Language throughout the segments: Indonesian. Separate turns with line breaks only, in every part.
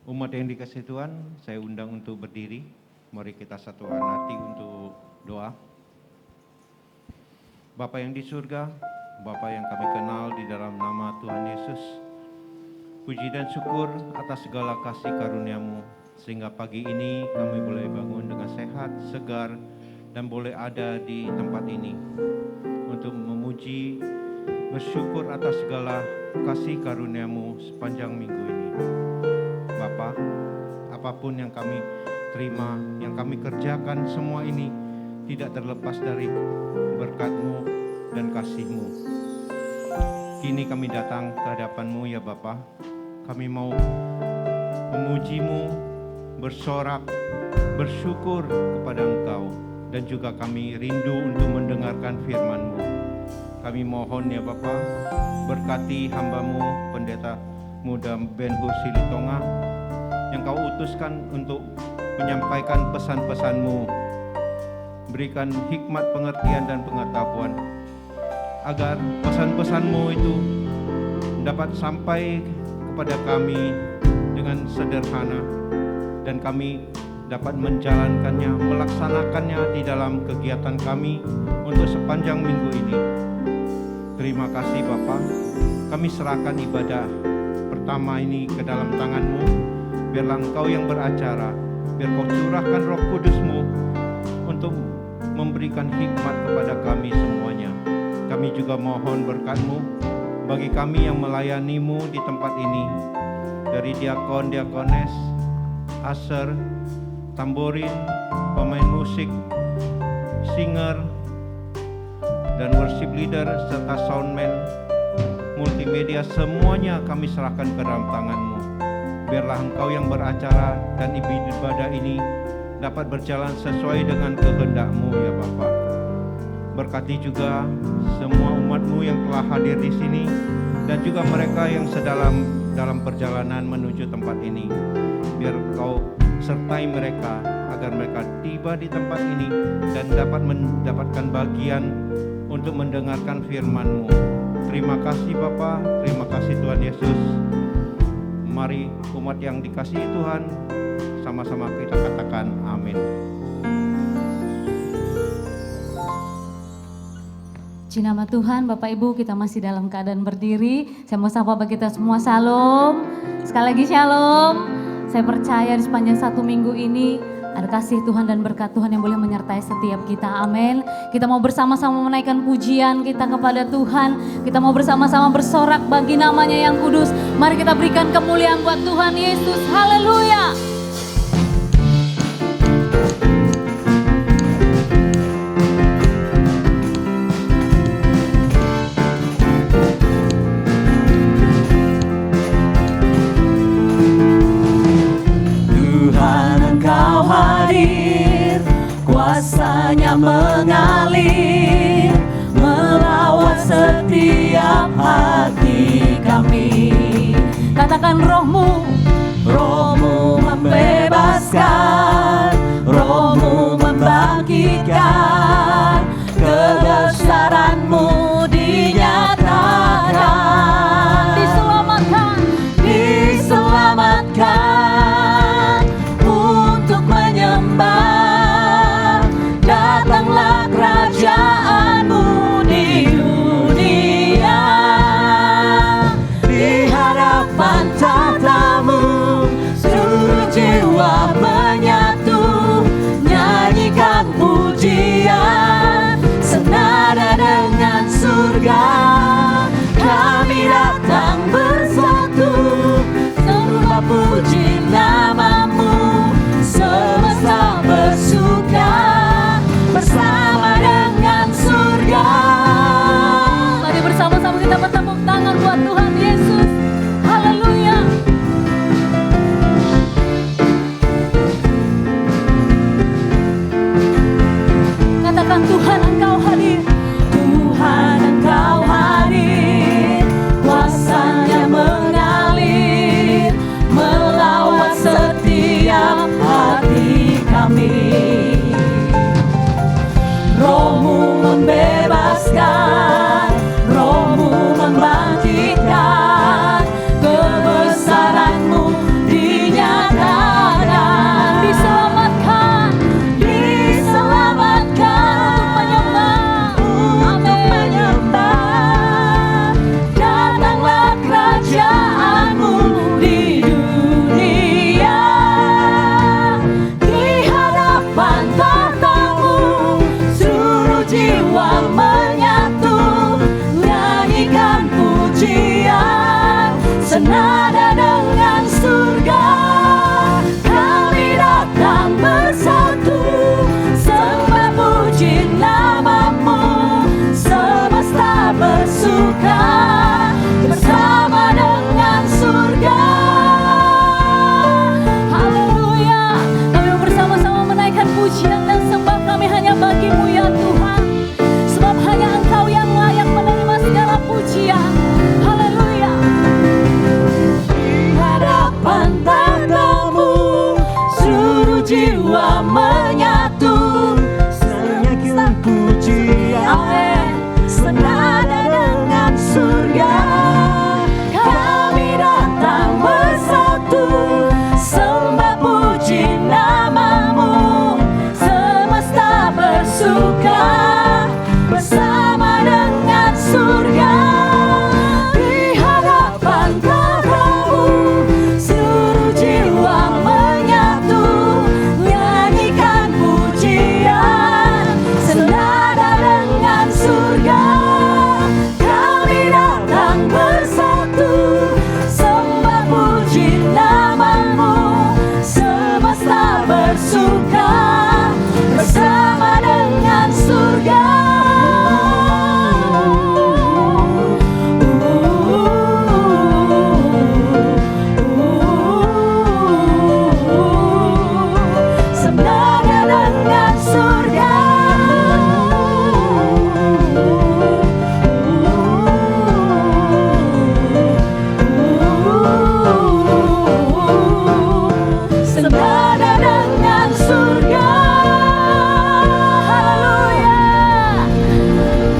Umat yang dikasihi Tuhan, saya undang untuk berdiri. Mari kita satukan hati untuk doa. Bapa yang di surga, Bapa yang kami kenal di dalam nama Tuhan Yesus, puji dan syukur atas segala kasih karunia-Mu, sehingga pagi ini kami boleh bangun dengan sehat, segar, dan boleh ada di tempat ini untuk memuji, bersyukur atas segala kasih karunia-Mu sepanjang minggu ini. Bapa, apapun yang kami terima, yang kami kerjakan, semua ini tidak terlepas dari berkat-Mu dan kasih-Mu. Kini kami datang ke hadapan-Mu ya Bapa. Kami mau memuji-Mu, bersorak, bersyukur kepada Engkau. Dan juga kami rindu untuk mendengarkan firman-Mu. Kami mohon ya Bapa, berkati hamba-Mu, Pendeta Muda Ben Hur Silitonga, yang Kau utuskan untuk menyampaikan pesan-pesan-Mu. Berikan hikmat, pengertian, dan pengetahuan, agar pesan-pesan-Mu itu dapat sampai kepada kami dengan sederhana, dan kami dapat menjalankannya, melaksanakannya di dalam kegiatan kami untuk sepanjang minggu ini. Terima kasih Bapa. Kami serahkan ibadah pertama ini ke dalam tangan-Mu. Biarlah Engkau yang beracara, biar Kau curahkan Roh Kudus-Mu untuk memberikan hikmat kepada kami semuanya. Kami juga mohon berkat-Mu bagi kami yang melayani-Mu di tempat ini, dari diakon, diakones, usher, tamborin, pemain musik, singer, dan worship leader, serta soundman, multimedia, semuanya kami serahkan ke dalam tangan-Mu. Biarlah Engkau yang beracara dan ibadah ini dapat berjalan sesuai dengan kehendak-Mu ya Bapa. Berkati juga semua umat-Mu yang telah hadir di sini, dan juga mereka yang dalam perjalanan menuju tempat ini. Biar Kau sertai mereka agar mereka tiba di tempat ini dan dapat mendapatkan bagian untuk mendengarkan firman-Mu. Terima kasih Bapa, terima kasih Tuhan Yesus. Mari umat yang dikasihi Tuhan, sama-sama kita katakan amin.
Puji nama Tuhan, Bapak Ibu, kita masih dalam keadaan berdiri. Saya mau sapa bagi kita semua, shalom. Sekali lagi shalom. Saya percaya di sepanjang satu minggu ini ada kasih Tuhan dan berkat Tuhan yang boleh menyertai setiap kita, amin. Kita mau bersama-sama menaikkan pujian kita kepada Tuhan. Kita mau bersama-sama bersorak bagi namanya yang kudus. Mari kita berikan kemuliaan buat Tuhan Yesus, haleluya.
Engkau hadir, kuasanya mengalir, melawat setiap hati kami.
Katakan Roh-Mu,
Roh-Mu membebaskan, Roh-Mu membangkitkan, kebesaran-Mu dinyatakan, diselamatkan. Datanglah kerajaan-Mu di dunia, di hadapan tahta-Mu seluruh jiwa menyembah. hadapan tahta-Mu, seluruh jiwa menyatu, senyakin pujian, amin, senada dengan surga. Kami datang bersatu, sembah puji nama-Mu, semesta bersuka bersama dengan surga. Di hadapan tahta-Mu, seluruh jiwa menyatu, nyanyikan pujian, senada dengan surga. Kami datang bersatu, sembah puji nama-Mu, semesta bersuka bersama dengan surga. Senada dengan surga. Senada dengan surga. Haleluya.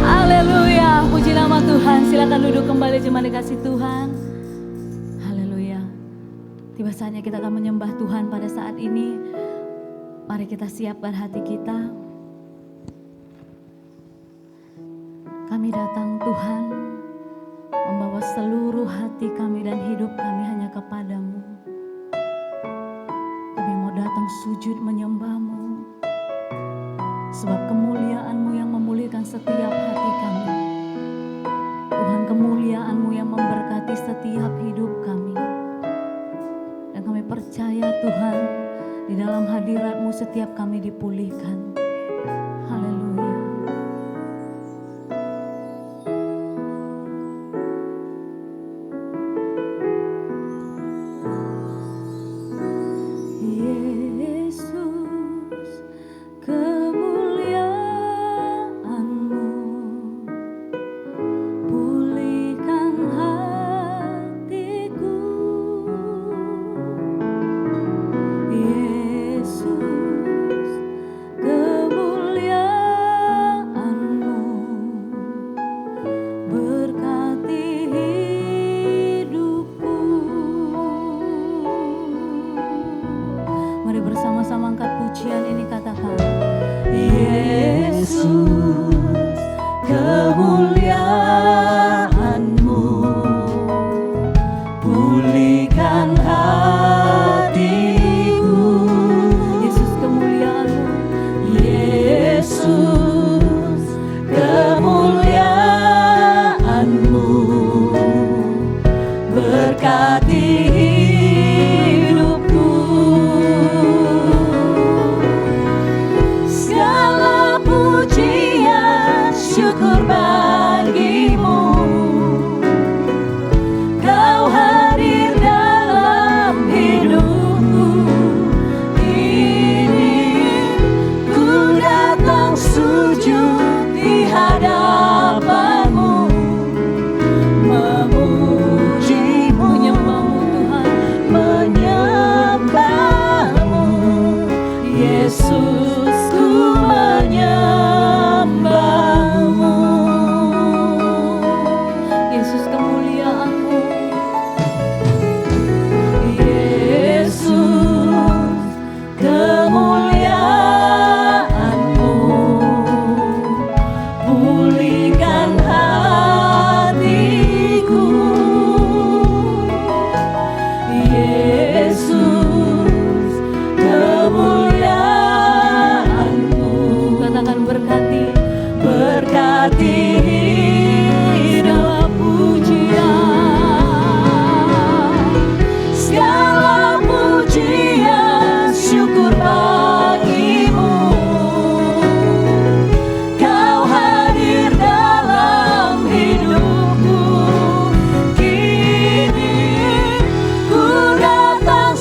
Haleluya, puji nama Tuhan. Silakan duduk kembali jemaat dikasih Tuhan. Haleluya. Tiba saatnya kita akan menyembah Tuhan pada saat ini. Mari kita siapkan hati kita. Kami datang Tuhan, membawa seluruh hati kami dan hidup kami hanya kepadamu. Kami mau datang sujud menyembah-Mu, sebab kemuliaan-Mu yang memulihkan setiap hati kami. Tuhan, kemuliaan-Mu yang memberkati setiap hidup kami. Dan kami percaya Tuhan, di dalam hadirat-Mu setiap kami dipulihkan. Haleluya. Yesus, kemuliaan-Mu pulihkan hatiku. Yesus, kemuliaan-Mu berkati hidupku. Mari bersama-sama angkat pujian ini, katakan
Yesus, kemuliaan-Mu pulihkan hatiku.
Yesus, kemuliaan-Mu.
Yesus, kemuliaan-Mu berkati hidupku. Segala pujian syukur bagi-Mu, Kau hadir dalam hidupku. Kini ku datang sujud di hadapan-Mu, memuji-Mu,
Menyembah-Mu Tuhan.
menyembah-Mu. Yesus, ku menyembah-Mu.
Yesus, kemuliaan-Mu.
Yesus, kemuliaan-Mu pulihkan hatiku. Yesus, kemuliaan-Mu
Katakan berkati.
berkati hidup pujian. Segala pujian syukur bagi-Mu, Kau hadir dalam hidupku. Kini ku datang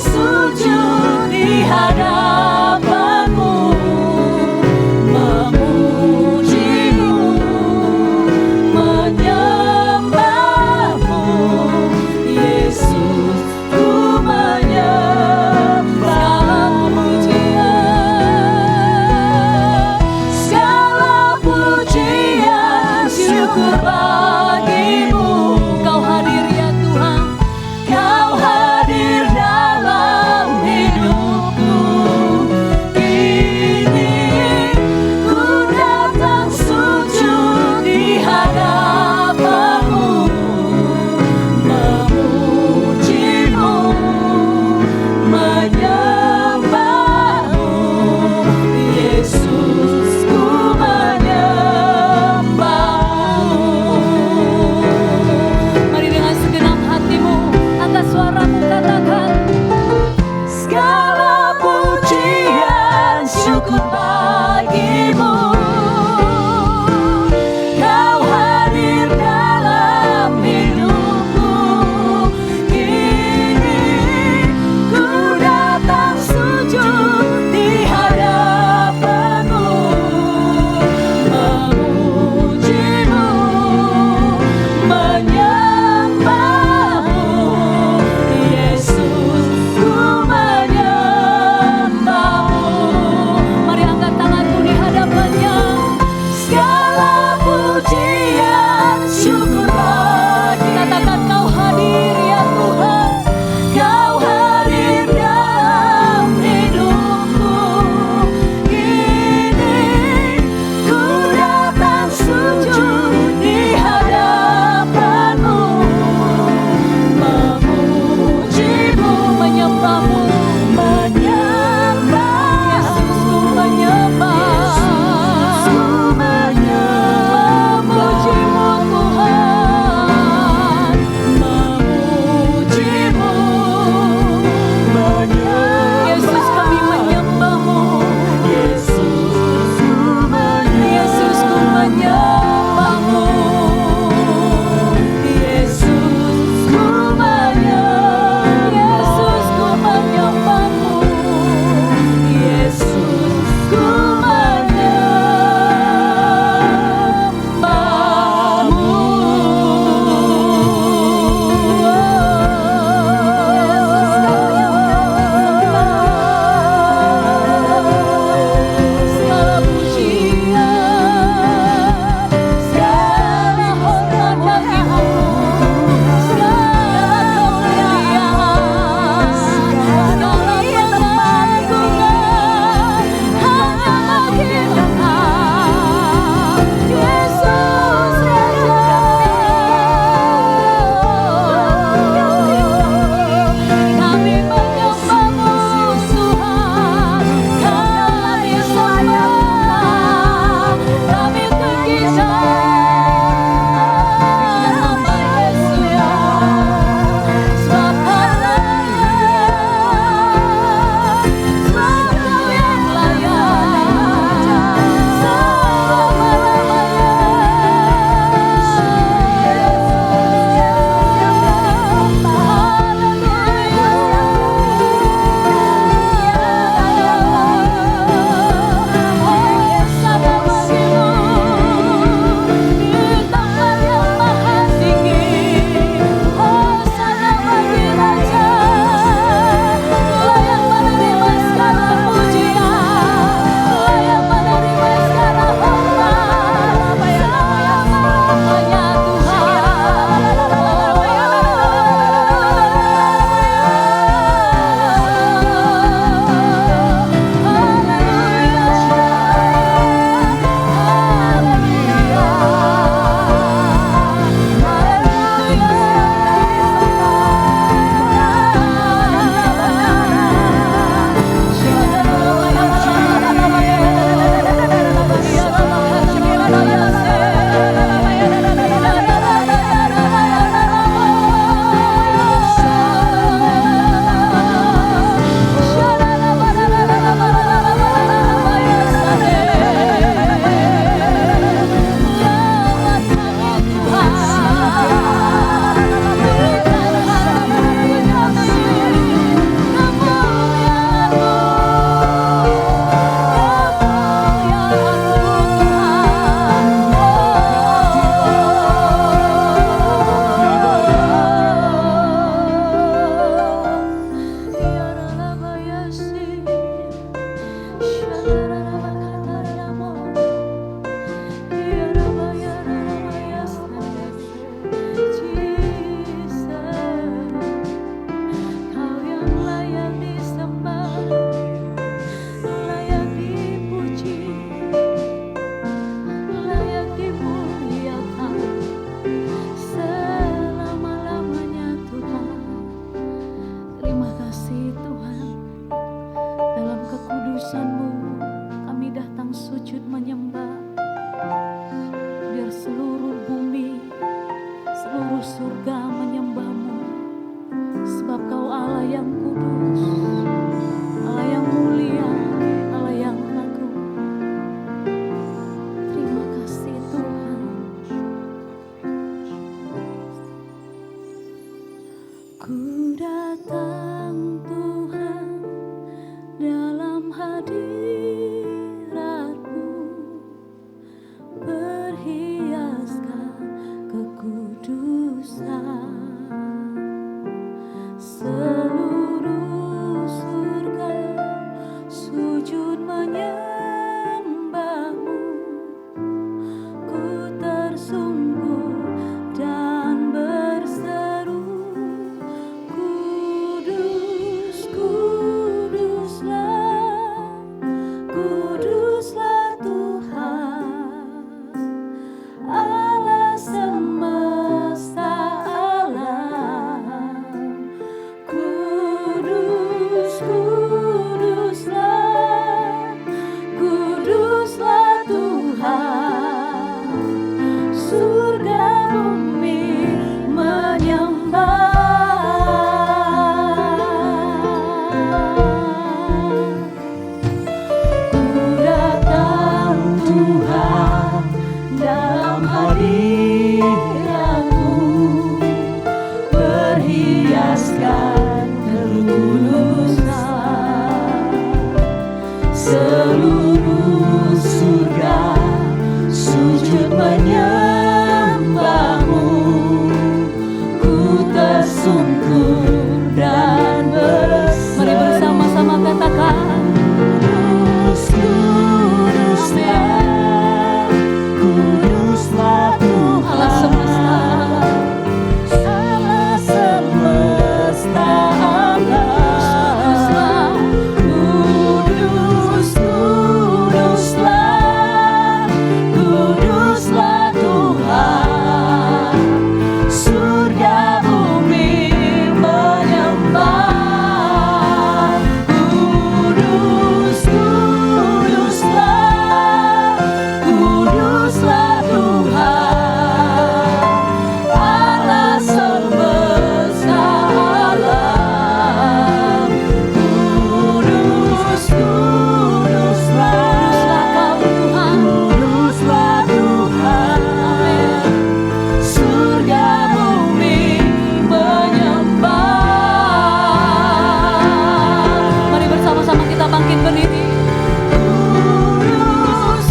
kasih Tuhan, dalam kekudusan-Mu kami datang sujud menyembah. Biar seluruh bumi, seluruh surga menyembah-Mu, sebab Kau Allah yang kudus, Allah yang mulia, Allah yang agung. Terima kasih Tuhan. Ku datang Tuhan dalam hadirat-Mu, berhiaskan kekudusan. Seluruh surga sujud menyembah-Mu, ku tersungkur dan berseru, kudus, kuduslah, kuduslah Tuhan, Allah semesta alam. Kudus, kuduslah, kuduslah Tuhan, surga bumi menyembah. Ku datang Tuhan dalam hadirat-Mu, berhiaskan kekulusan. Seluruh surga sujud menyembah-Mu, ku tersungkur dan berseru. Mari bersama-sama katakan, kudus, kuduslah, kuduslah Tuhan, Allah semesta, Allah semesta alam. Kudus, kuduslah, kuduslah Tuhan, surga bumi menyembah. Kudus, kuduslah, kuduslah Tuhan, Allah semesta alam. Kudus, kuduslah, kuduslah Tuhan, surga bumi menyembah. Mari bersama-sama kita bangkit berdiri. Kudus,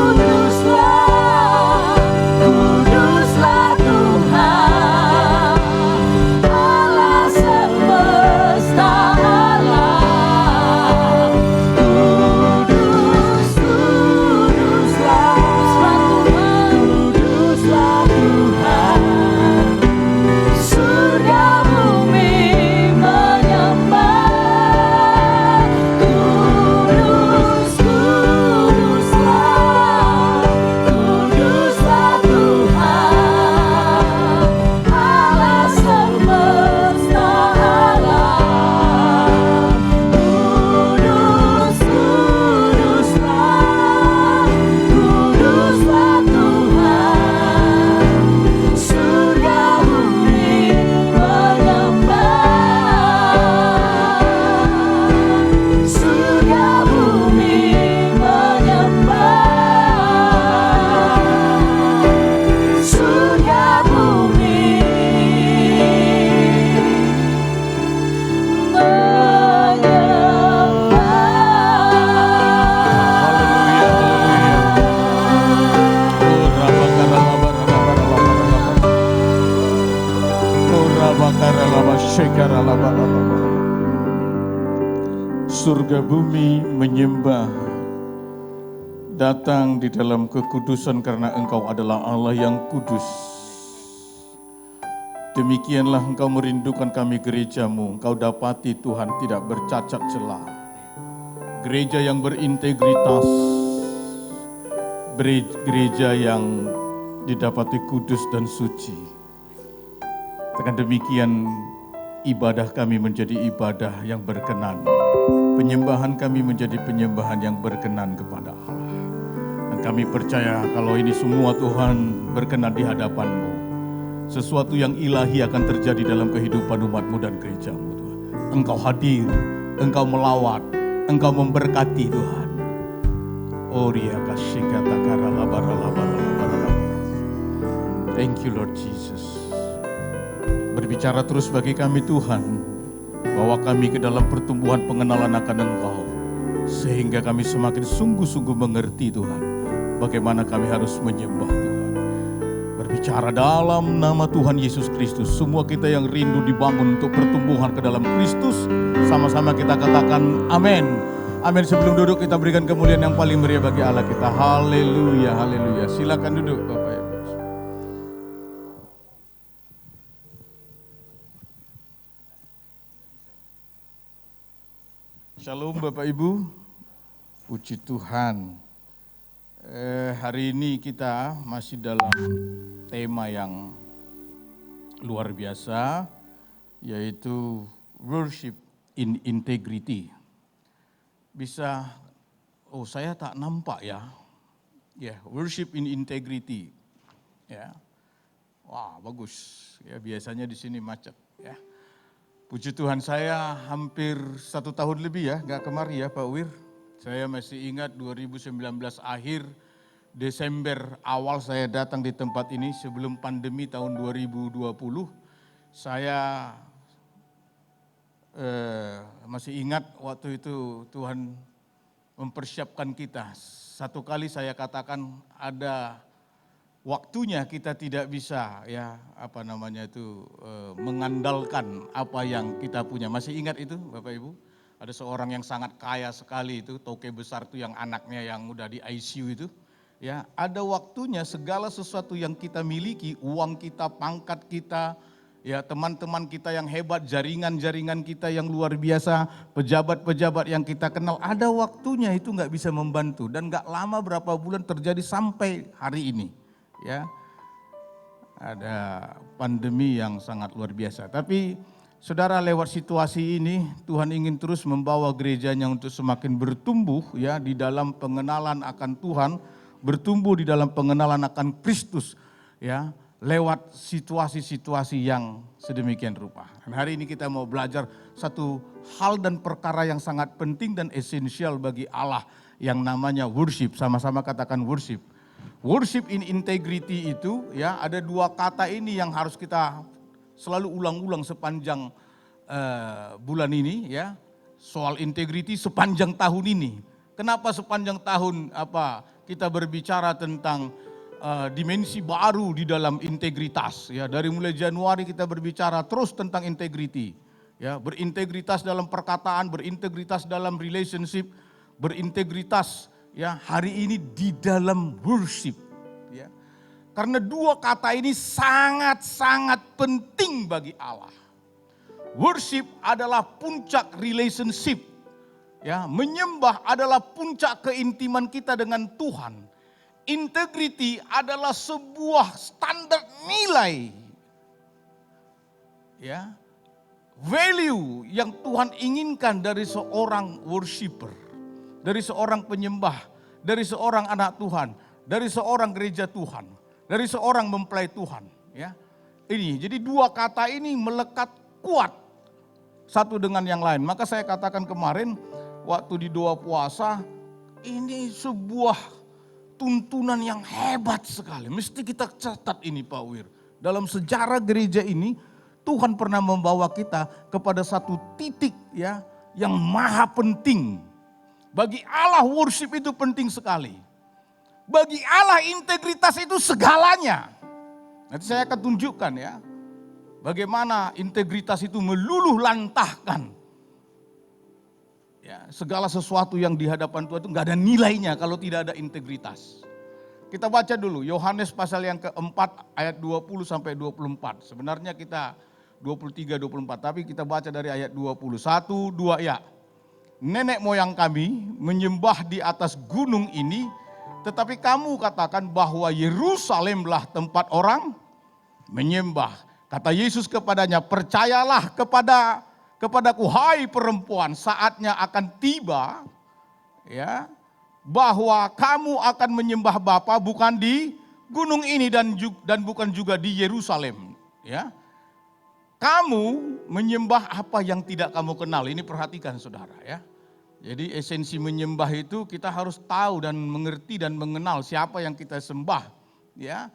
kuduslah, kuduslah Tuhan, Allah semesta alam. Kudus, kuduslah, kuduslah Tuhan, surga bumi menyembah. Kudus, kuduslah, kuduslah Tuhan, Allah semesta alam. Kudus, kuduslah, kuduslah Tuhan, surga bumi menyembah. Surga bumi menyembah. Surga bumi
Surga bumi menyembah, datang di dalam kekudusan karena Engkau adalah Allah yang kudus. Demikianlah Engkau merindukan kami gereja-Mu, Engkau dapati Tuhan tidak bercacat celah. Gereja yang berintegritas, gereja yang didapati kudus dan suci. Dengan demikian ibadah kami menjadi ibadah yang berkenan. Penyembahan kami menjadi penyembahan yang berkenan kepada Allah. Dan kami percaya kalau ini semua Tuhan berkenan di hadapan-Mu. Sesuatu yang ilahi akan terjadi dalam kehidupan umat-Mu dan gereja-Mu Tuhan. Engkau hadir, Engkau melawat, Engkau memberkati Tuhan. Thank you Lord Jesus. Berbicara terus bagi kami Tuhan, bawa kami ke dalam pertumbuhan pengenalan akan Engkau, sehingga kami semakin sungguh-sungguh mengerti Tuhan, bagaimana kami harus menyembah Tuhan. Berbicara dalam nama Tuhan Yesus Kristus, semua kita yang rindu dibangun untuk pertumbuhan ke dalam Kristus, sama-sama kita katakan amin. Amin. Sebelum duduk kita berikan kemuliaan yang paling meriah bagi Allah kita. Haleluya, haleluya. Silakan duduk Bapak Ibu. Shalom Bapak Ibu, puji Tuhan. Hari ini kita masih dalam tema yang luar biasa, yaitu worship in integrity. Bisa, saya tak nampak ya, worship in integrity, ya, wah bagus, ya biasanya di sini macet, ya. Puji Tuhan, saya hampir 1 tahun lebih ya, nggak kemari ya Pak Wir. Saya masih ingat 2019 akhir, Desember awal saya datang di tempat ini sebelum pandemi tahun 2020. Saya masih ingat waktu itu Tuhan mempersiapkan kita. Satu kali saya katakan ada waktunya kita tidak bisa mengandalkan apa yang kita punya. Masih ingat itu Bapak Ibu? Ada seorang yang sangat kaya sekali itu, toke besar itu yang anaknya yang udah di ICU itu. Ya, ada waktunya segala sesuatu yang kita miliki, uang kita, pangkat kita, ya teman-teman kita yang hebat, jaringan-jaringan kita yang luar biasa, pejabat-pejabat yang kita kenal, ada waktunya itu nggak bisa membantu dan nggak lama berapa bulan terjadi sampai hari ini. Ya, ada pandemi yang sangat luar biasa. Tapi saudara, lewat situasi ini Tuhan ingin terus membawa gerejanya untuk semakin bertumbuh ya di dalam pengenalan akan Tuhan, bertumbuh di dalam pengenalan akan Kristus ya lewat situasi-situasi yang sedemikian rupa. Dan hari ini kita mau belajar satu hal dan perkara yang sangat penting dan esensial bagi Allah yang namanya worship. Sama-sama katakan worship. Worship in integrity itu ya ada 2 kata ini yang harus kita selalu ulang-ulang sepanjang bulan ini ya. Soal integrity sepanjang tahun ini. Kenapa sepanjang tahun kita berbicara tentang dimensi baru di dalam integritas ya. Dari mulai Januari kita berbicara terus tentang integrity ya, berintegritas dalam perkataan, berintegritas dalam relationship, berintegritas ya hari ini di dalam worship ya. Karena 2 kata ini sangat-sangat penting bagi Allah. Worship adalah puncak relationship ya, menyembah adalah puncak keintiman kita dengan Tuhan. Integrity adalah sebuah standar nilai ya, value yang Tuhan inginkan dari seorang worshiper, dari seorang penyembah, dari seorang anak Tuhan, dari seorang gereja Tuhan, dari seorang mempelai Tuhan ya. Ini jadi 2 kata ini melekat kuat satu dengan yang lain. Maka saya katakan kemarin waktu di doa puasa, ini sebuah tuntunan yang hebat sekali. Mesti kita catat ini Pak Wir. Dalam sejarah gereja ini, Tuhan pernah membawa kita kepada satu titik ya yang maha penting. Bagi Allah worship itu penting sekali. Bagi Allah integritas itu segalanya. Nanti saya akan tunjukkan ya, bagaimana integritas itu meluluh lantahkan ya, segala sesuatu yang di hadapan Tuhan itu nggak ada nilainya kalau tidak ada integritas. Kita baca dulu Yohanes pasal yang keempat ayat 20 sampai 24. Sebenarnya kita 23-24, tapi kita baca dari ayat 21, 2 ya. Nenek moyang kami menyembah di atas gunung ini, tetapi kamu katakan bahwa Yerusalemlah tempat orang menyembah. Kata Yesus kepadanya, percayalah kepadaku, hai perempuan, saatnya akan tiba, ya, bahwa kamu akan menyembah Bapa bukan di gunung ini dan bukan juga di Yerusalem, ya. Kamu menyembah apa yang tidak kamu kenal. Ini perhatikan saudara ya. Jadi esensi menyembah itu kita harus tahu dan mengerti dan mengenal siapa yang kita sembah, ya.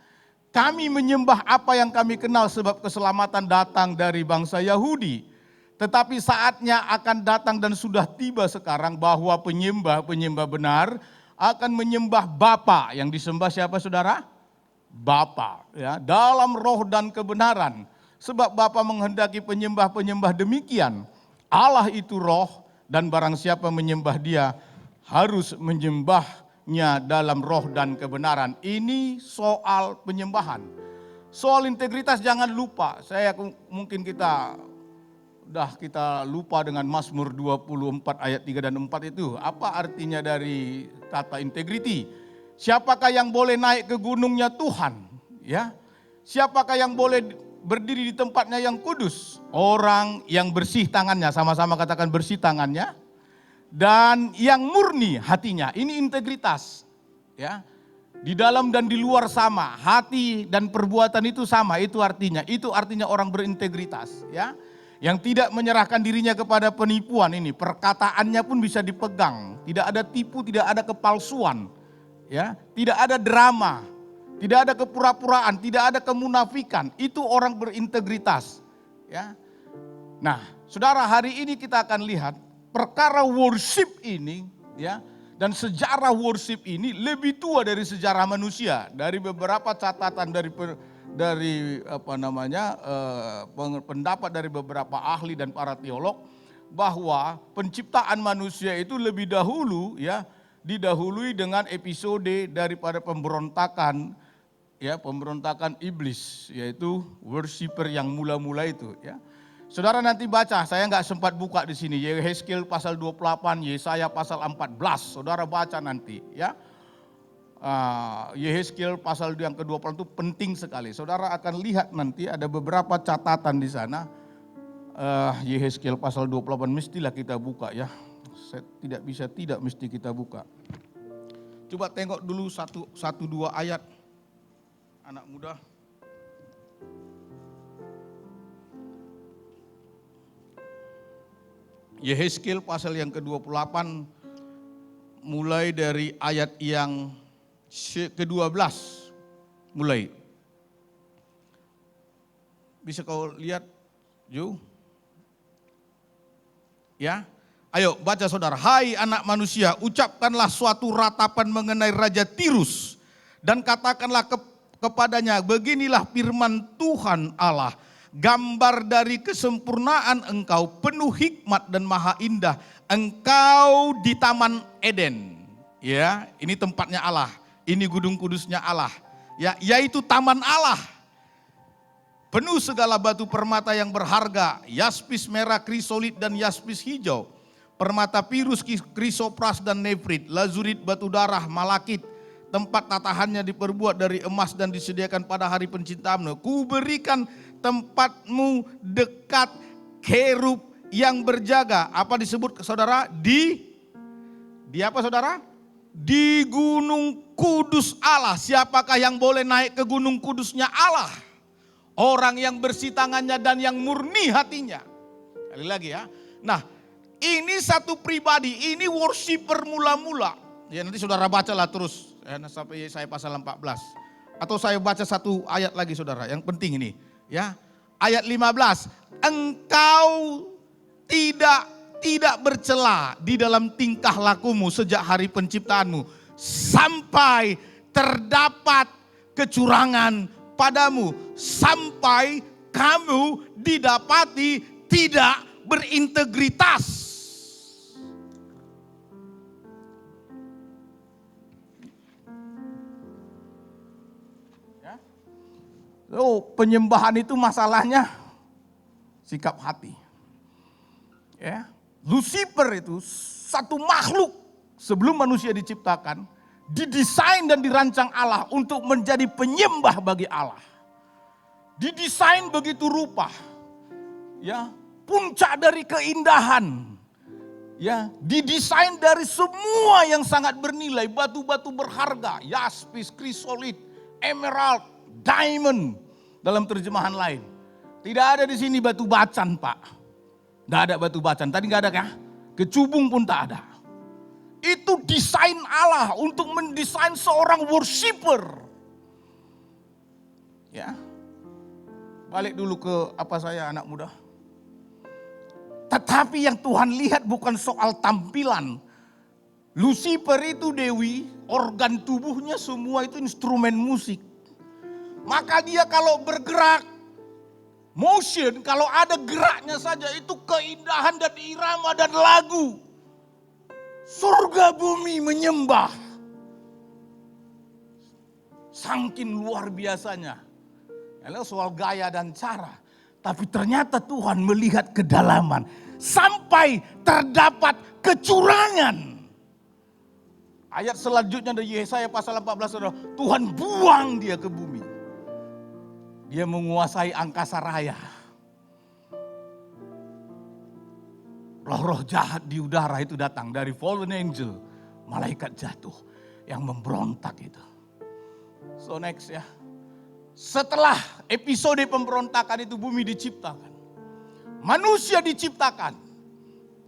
Kami menyembah apa yang kami kenal sebab keselamatan datang dari bangsa Yahudi. Tetapi saatnya akan datang dan sudah tiba sekarang bahwa penyembah benar akan menyembah Bapa. Yang disembah siapa saudara? Bapa, ya, dalam roh dan kebenaran. Sebab Bapa menghendaki penyembah demikian. Allah itu roh dan barang siapa menyembah Dia harus menyembahnya dalam roh dan kebenaran. Ini soal penyembahan. Soal integritas jangan lupa. Mungkin kita lupa dengan Mazmur 24 ayat 3 dan 4 itu. Apa artinya dari kata integriti? Siapakah yang boleh naik ke gunungnya Tuhan? Ya. Siapakah yang boleh berdiri di tempatnya yang kudus? Orang yang bersih tangannya, sama-sama katakan bersih tangannya, dan yang murni hatinya. Ini integritas, ya. Di dalam dan di luar sama, hati dan perbuatan itu sama. Itu artinya orang berintegritas, ya. Yang tidak menyerahkan dirinya kepada penipuan ini, perkataannya pun bisa dipegang. Tidak ada tipu, tidak ada kepalsuan, ya. Tidak ada drama. Tidak ada kepura-puraan, tidak ada kemunafikan. Itu orang berintegritas, ya. Nah, saudara, hari ini kita akan lihat perkara worship ini, ya, dan sejarah worship ini lebih tua dari sejarah manusia. Dari beberapa catatan pendapat dari beberapa ahli dan para teolog bahwa penciptaan manusia itu lebih dahulu, ya, didahului dengan episode daripada pemberontakan iblis, yaitu worshiper yang mula-mula itu, ya. Saudara nanti baca, saya nggak sempat buka di sini, Yehezkiel pasal 28, Yesaya pasal 14, saudara baca nanti, ya. Yehezkiel pasal yang ke-28 itu penting sekali. Saudara akan lihat nanti ada beberapa catatan di sana. Yehezkiel pasal 28 mestilah kita buka, ya. Tidak mesti kita buka. Coba tengok dulu satu dua ayat. Anak muda. Yehezkiel pasal yang ke-28 mulai dari ayat yang ke-12 mulai. Bisa kau lihat, Ju? Ya. Ayo baca saudara. Hai anak manusia, ucapkanlah suatu ratapan mengenai Raja Tirus dan katakanlah kepadanya, beginilah firman Tuhan Allah, gambar dari kesempurnaan engkau, penuh hikmat dan maha indah, engkau di Taman Eden. Ya, ini tempatnya Allah, ini gunung kudusnya Allah, ya, yaitu Taman Allah. Penuh segala batu permata yang berharga, yaspis merah, krisolit dan yaspis hijau, permata pirus, krisopras dan nefrit, lazurit, batu darah, malakit. Tempat tatahannya diperbuat dari emas dan disediakan pada hari penciptaanmu. Ku berikan tempatmu dekat kerub yang berjaga. Apa disebut saudara? Di apa saudara? Di gunung kudus Allah. Siapakah yang boleh naik ke gunung kudusnya Allah? Orang yang bersih tangannya dan yang murni hatinya. Kali lagi ya. Nah, ini satu pribadi, ini worshiper mula-mula. Ya nanti saudara bacalah terus. Sampai saya pasal 14. Atau saya baca satu ayat lagi saudara, yang penting ini, ya. Ayat 15, engkau tidak bercela di dalam tingkah lakumu sejak hari penciptaanmu sampai terdapat kecurangan padamu, sampai kamu didapati tidak berintegritas. Penyembahan itu masalahnya sikap hati. Ya, Lucifer itu satu makhluk sebelum manusia diciptakan, didesain dan dirancang Allah untuk menjadi penyembah bagi Allah. didesain begitu rupa. Ya, puncak dari keindahan. Ya, didesain dari semua yang sangat bernilai, batu-batu berharga, yaspis, krisolit, emerald, diamond dalam terjemahan lain. Tidak ada di sini batu bacan, Pak. Tidak ada batu bacan. Tadi nggak ada kah? Kecubung pun tak ada. Itu desain Allah untuk mendesain seorang worshiper. Ya. Balik dulu ke apa saya anak muda. Tetapi yang Tuhan lihat bukan soal tampilan. Lucifer itu dewi, organ tubuhnya semua itu instrumen musik. Maka dia kalau bergerak, motion, kalau ada geraknya saja itu keindahan dan irama dan lagu. Surga bumi menyembah. Saking luar biasanya. Lalu soal gaya dan cara. Tapi ternyata Tuhan melihat kedalaman. Sampai terdapat kecurangan. Ayat selanjutnya dari Yesaya pasal 14. Tuhan buang dia ke bumi. Dia menguasai angkasa raya. Roh-roh jahat di udara itu datang dari fallen angel. Malaikat jatuh yang memberontak itu. So next ya. Setelah episode pemberontakan itu bumi diciptakan. Manusia diciptakan.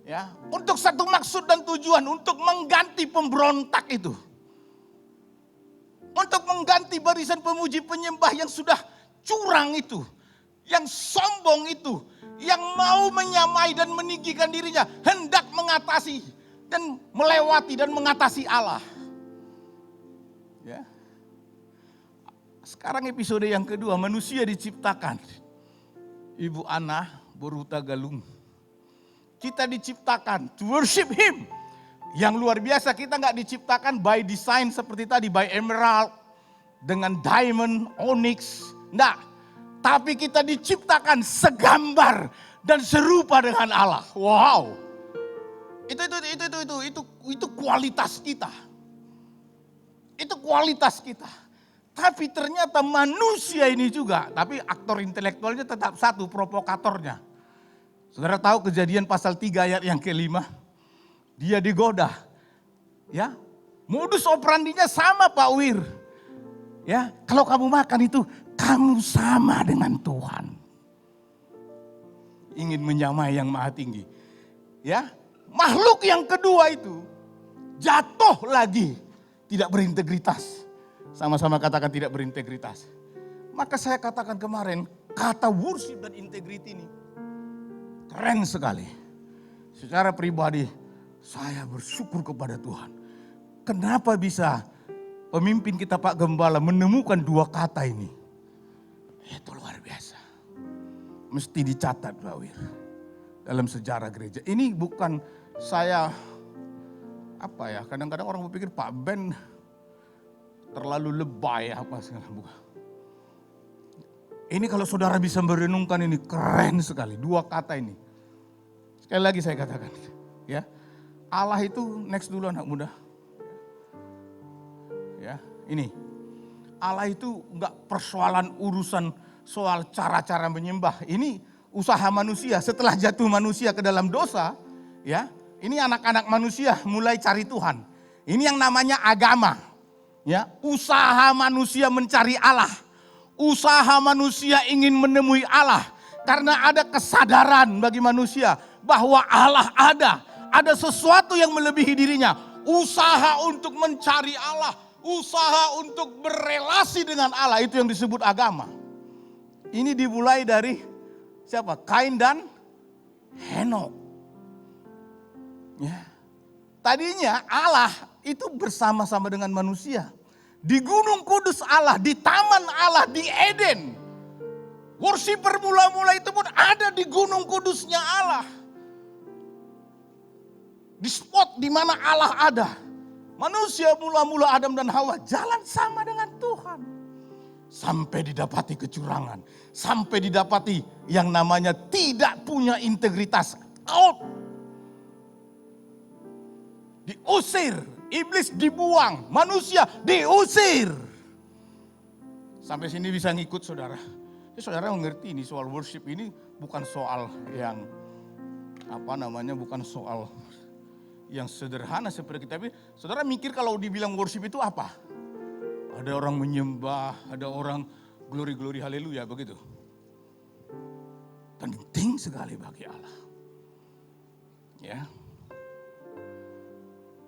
Ya, untuk satu maksud dan tujuan, untuk mengganti pemberontak itu. Untuk mengganti barisan pemuji penyembah yang sudah curang itu. Yang sombong itu. Yang mau menyamai dan meninggikan dirinya. Hendak mengatasi dan melewati dan mengatasi Allah. Ya. Sekarang episode yang kedua, manusia diciptakan. Ibu Ana Boruta Galung. Kita diciptakan to worship Him. Yang luar biasa, kita nggak diciptakan by design seperti tadi, by emerald, dengan diamond, onyx. Enggak. Tapi kita diciptakan segambar dan serupa dengan Allah. Wow. Itu kualitas kita. Itu kualitas kita. Tapi ternyata manusia ini juga, tapi aktor intelektualnya tetap satu, provokatornya. Saudara tahu Kejadian pasal 3 ayat yang ke-5, dia digoda. Ya, modus operandinya sama Pak Wir. Ya, kalau kamu makan itu, kamu sama dengan Tuhan. Ingin menyamai yang maha tinggi. Ya, makhluk yang kedua itu jatuh lagi, tidak berintegritas. Sama-sama katakan tidak berintegritas. Maka saya katakan kemarin, kata worship dan integriti ini keren sekali. Secara pribadi, saya bersyukur kepada Tuhan. Kenapa bisa pemimpin kita Pak Gembala menemukan dua kata ini? Itu luar biasa. Mesti dicatat Pak Wir. Dalam sejarah gereja. Ini bukan saya, kadang-kadang orang berpikir Pak Ben terlalu lebay apa segala bukan. Ini kalau saudara bisa merenungkan ini keren sekali. Dua kata ini. Sekali lagi saya katakan. Ya, Allah itu next dulu anak muda. Ya, ini. Allah itu enggak persoalan urusan soal cara-cara menyembah. Ini usaha manusia. Setelah jatuh manusia ke dalam dosa. Ya, ini anak-anak manusia mulai cari Tuhan. Ini yang namanya agama. Ya, usaha manusia mencari Allah. Usaha manusia ingin menemui Allah. Karena ada kesadaran bagi manusia bahwa Allah ada. Ada sesuatu yang melebihi dirinya. Usaha untuk mencari Allah. Usaha untuk berelasi dengan Allah. Itu yang disebut agama. Ini dimulai dari siapa? Kain dan Henok. Ya. Tadinya Allah itu bersama-sama dengan manusia. Di Gunung Kudus Allah, di Taman Allah, di Eden. Worshiper mula-mula itu pun ada di Gunung Kudusnya Allah. Di spot di mana Allah ada. Manusia mula-mula Adam dan Hawa jalan sama dengan Tuhan. Sampai didapati kecurangan. Sampai didapati yang namanya tidak punya integritas. Out. Diusir. Iblis dibuang, manusia diusir. Sampai sini bisa ngikut saudara. Jadi saudara mengerti ini soal worship ini bukan soal yang bukan soal yang sederhana seperti kita. Tapi saudara mikir kalau dibilang worship itu apa? Ada orang menyembah, ada orang glory haleluya begitu. Penting sekali bagi Allah. Ya.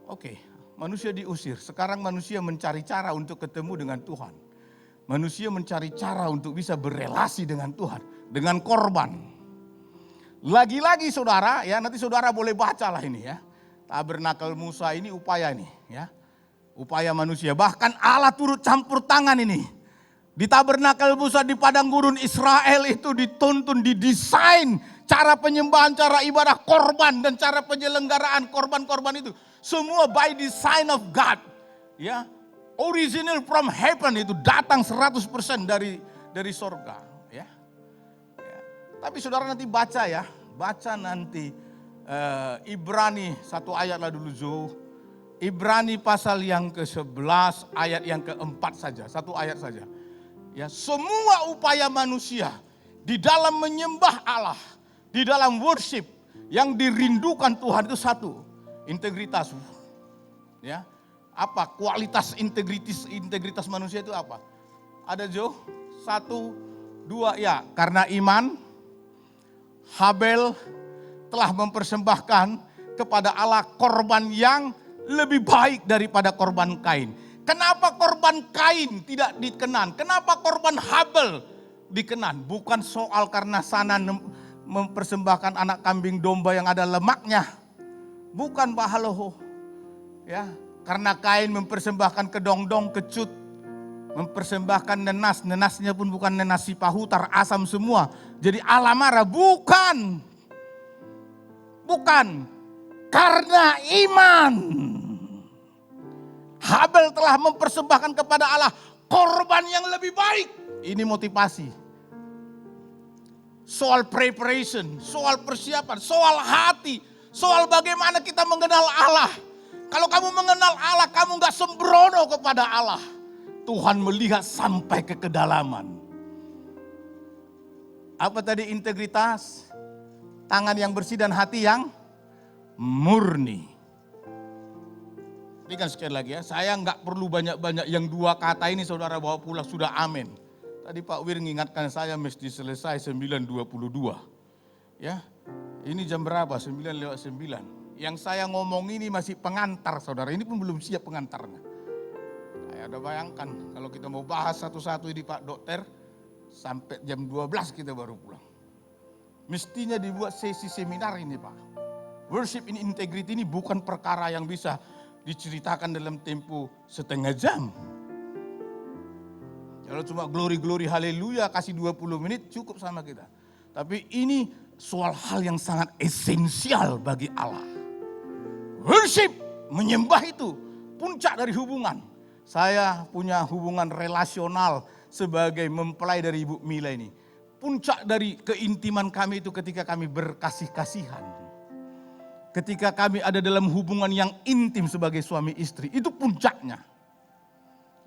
Oke, manusia diusir. Sekarang manusia mencari cara untuk ketemu dengan Tuhan. Manusia mencari cara untuk bisa berelasi dengan Tuhan. Dengan korban. Lagi-lagi saudara, ya nanti saudara boleh bacalah ini ya. Tabernakel Musa ini upaya ini ya. Upaya manusia. Bahkan Allah turut campur tangan ini. Di tabernakel Musa di padang gurun Israel itu dituntun, didesain cara penyembahan, cara ibadah korban dan cara penyelenggaraan korban-korban itu. Semua by design of God. Ya. Original from heaven itu datang 100% dari sorga. Ya. Ya. Tapi saudara nanti baca ya. Baca nanti Ibrani satu ayat lah dulu Zo. Ibrani pasal yang ke-11 ayat yang ke-4 saja. Satu ayat saja. Ya, semua upaya manusia di dalam menyembah Allah, di dalam worship yang dirindukan Tuhan itu satu, integritas. Ya. Apa kualitas integritas manusia itu apa? Ada Jo? 1, 2 ya, karena iman Habel telah mempersembahkan kepada Allah korban yang lebih baik daripada korban Kain. Kenapa korban Kain tidak dikenan? Kenapa korban Habel dikenan? Bukan soal karena sana mempersembahkan anak kambing domba yang ada lemaknya. Bukan Pak Haloho. Ya, karena Kain mempersembahkan kedongdong, kecut, mempersembahkan nenas. Nenasnya pun bukan nenas sipahutar, asam semua. Jadi Allah marah. Bukan. Karena iman. Habel telah mempersembahkan kepada Allah korban yang lebih baik. Ini motivasi. Soal preparation, soal persiapan, soal hati, soal bagaimana kita mengenal Allah. Kalau kamu mengenal Allah, kamu gak sembrono kepada Allah. Tuhan melihat sampai ke kedalaman. Apa tadi integritas? Tangan yang bersih dan hati yang murni. Ini kan sekali lagi ya, saya nggak perlu banyak-banyak yang 2 kata ini saudara bawa pulang sudah amin. Tadi Pak Wir mengingatkan saya mesti selesai 9.22. Ya, ini jam berapa? 9:09. Yang saya ngomong ini masih pengantar saudara, ini pun belum siap pengantarnya. Saya ada bayangkan kalau kita mau bahas satu-satu ini Pak Dokter, sampai jam 12 kita baru pulang. Mestinya dibuat sesi seminar ini Pak. Worship in integrity ini bukan perkara yang bisa diceritakan dalam tempo setengah jam. Kalau cuma glory haleluya kasih 20 menit cukup sama kita. Tapi ini soal hal yang sangat esensial bagi Allah. Worship, menyembah itu puncak dari hubungan. Saya punya hubungan relasional sebagai mempelai dari Ibu Mila ini. Puncak dari keintiman kami itu ketika kami berkasih-kasihan. Ketika kami ada dalam hubungan yang intim sebagai suami istri, itu puncaknya.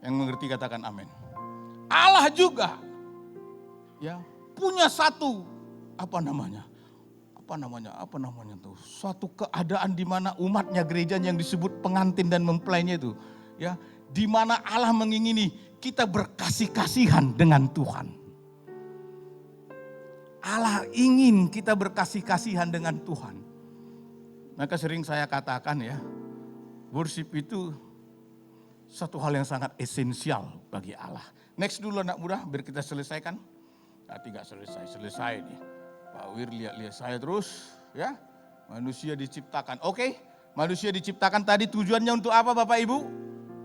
Yang mengerti katakan amin. Allah juga ya punya satu suatu keadaan di mana umatnya gerejanya yang disebut pengantin dan mempelainya itu ya, di mana Allah mengingini kita berkasih-kasihan dengan Tuhan. Allah ingin kita berkasih-kasihan dengan Tuhan. Maka sering saya katakan ya, worship itu satu hal yang sangat esensial bagi Allah. Next dulu anak muda, biar kita selesaikan. Nanti gak selesai nih. Pak Wir lihat-lihat saya terus ya. Manusia diciptakan, oke. Manusia diciptakan tadi tujuannya untuk apa Bapak Ibu?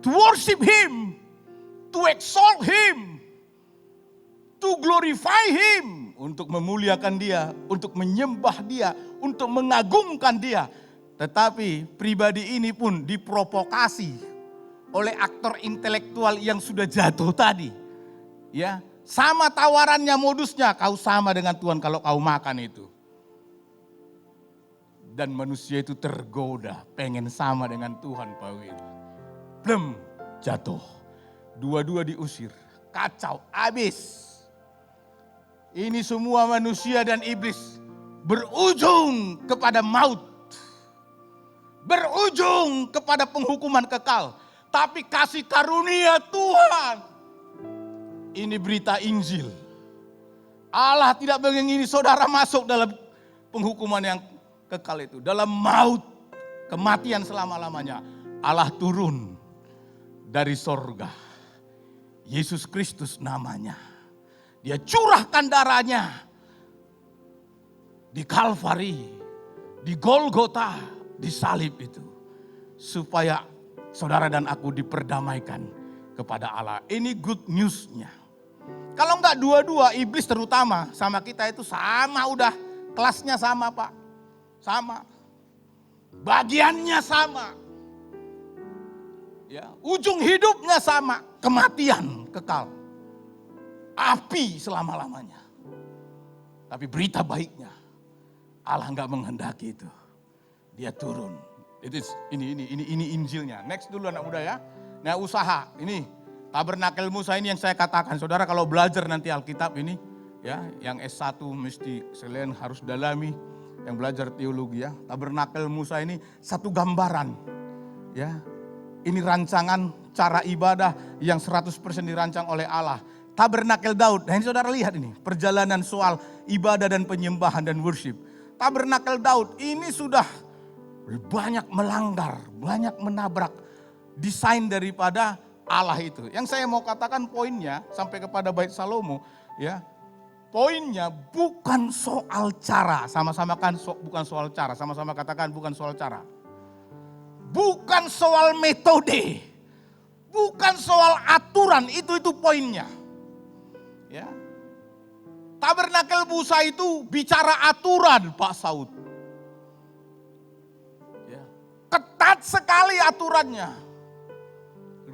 To worship Him, to exalt Him, to glorify Him. Untuk memuliakan Dia, untuk menyembah Dia, untuk mengagungkan Dia. Tetapi pribadi ini pun diprovokasi oleh aktor intelektual yang sudah jatuh tadi. Ya, sama tawarannya modusnya, kau sama dengan Tuhan kalau kau makan itu. Dan manusia itu tergoda, pengen sama dengan Tuhan Pak Wir. Blem, jatuh. Dua-dua diusir, kacau, habis. Ini semua manusia dan iblis berujung kepada maut. Berujung kepada penghukuman kekal. Tapi kasih karunia Tuhan. Ini berita Injil. Allah tidak mengingini saudara masuk dalam penghukuman yang kekal itu. Dalam maut, kematian selama-lamanya. Allah turun dari sorga. Yesus Kristus namanya. Dia curahkan darahnya di Kalvari, di Golgota, di salib itu. Supaya saudara dan aku diperdamaikan kepada Allah. Ini good news-nya. Kalau enggak dua-dua, iblis terutama sama kita itu sama udah. Kelasnya sama Pak. Sama. Bagiannya sama. Ya, ujung hidupnya sama. Kematian kekal. Api selama-lamanya. Tapi berita baiknya, Allah enggak menghendaki itu. Dia turun. Ini Injilnya. Next dulu anak muda ya. Nah usaha, ini Tabernakel Musa ini yang saya katakan. Saudara kalau belajar nanti Alkitab ini, ya, yang S1 mesti selain harus dalami, yang belajar teologi ya. Tabernakel Musa ini satu gambaran, ya. Ini rancangan cara ibadah yang 100% dirancang oleh Allah. Tabernakel Daud, nah ini saudara lihat ini, perjalanan soal ibadah dan penyembahan dan worship. Tabernakel Daud ini sudah banyak melanggar, banyak menabrak desain daripada Allah itu. Yang saya mau katakan poinnya sampai kepada Bait Salomo, ya. Poinnya bukan soal cara, sama-sama kan bukan soal cara, sama-sama katakan bukan soal cara. Bukan soal metode. Bukan soal aturan, itu poinnya. Ya. Tabernakel Musa itu bicara aturan, Pak Saud. Ya. Ketat sekali aturannya.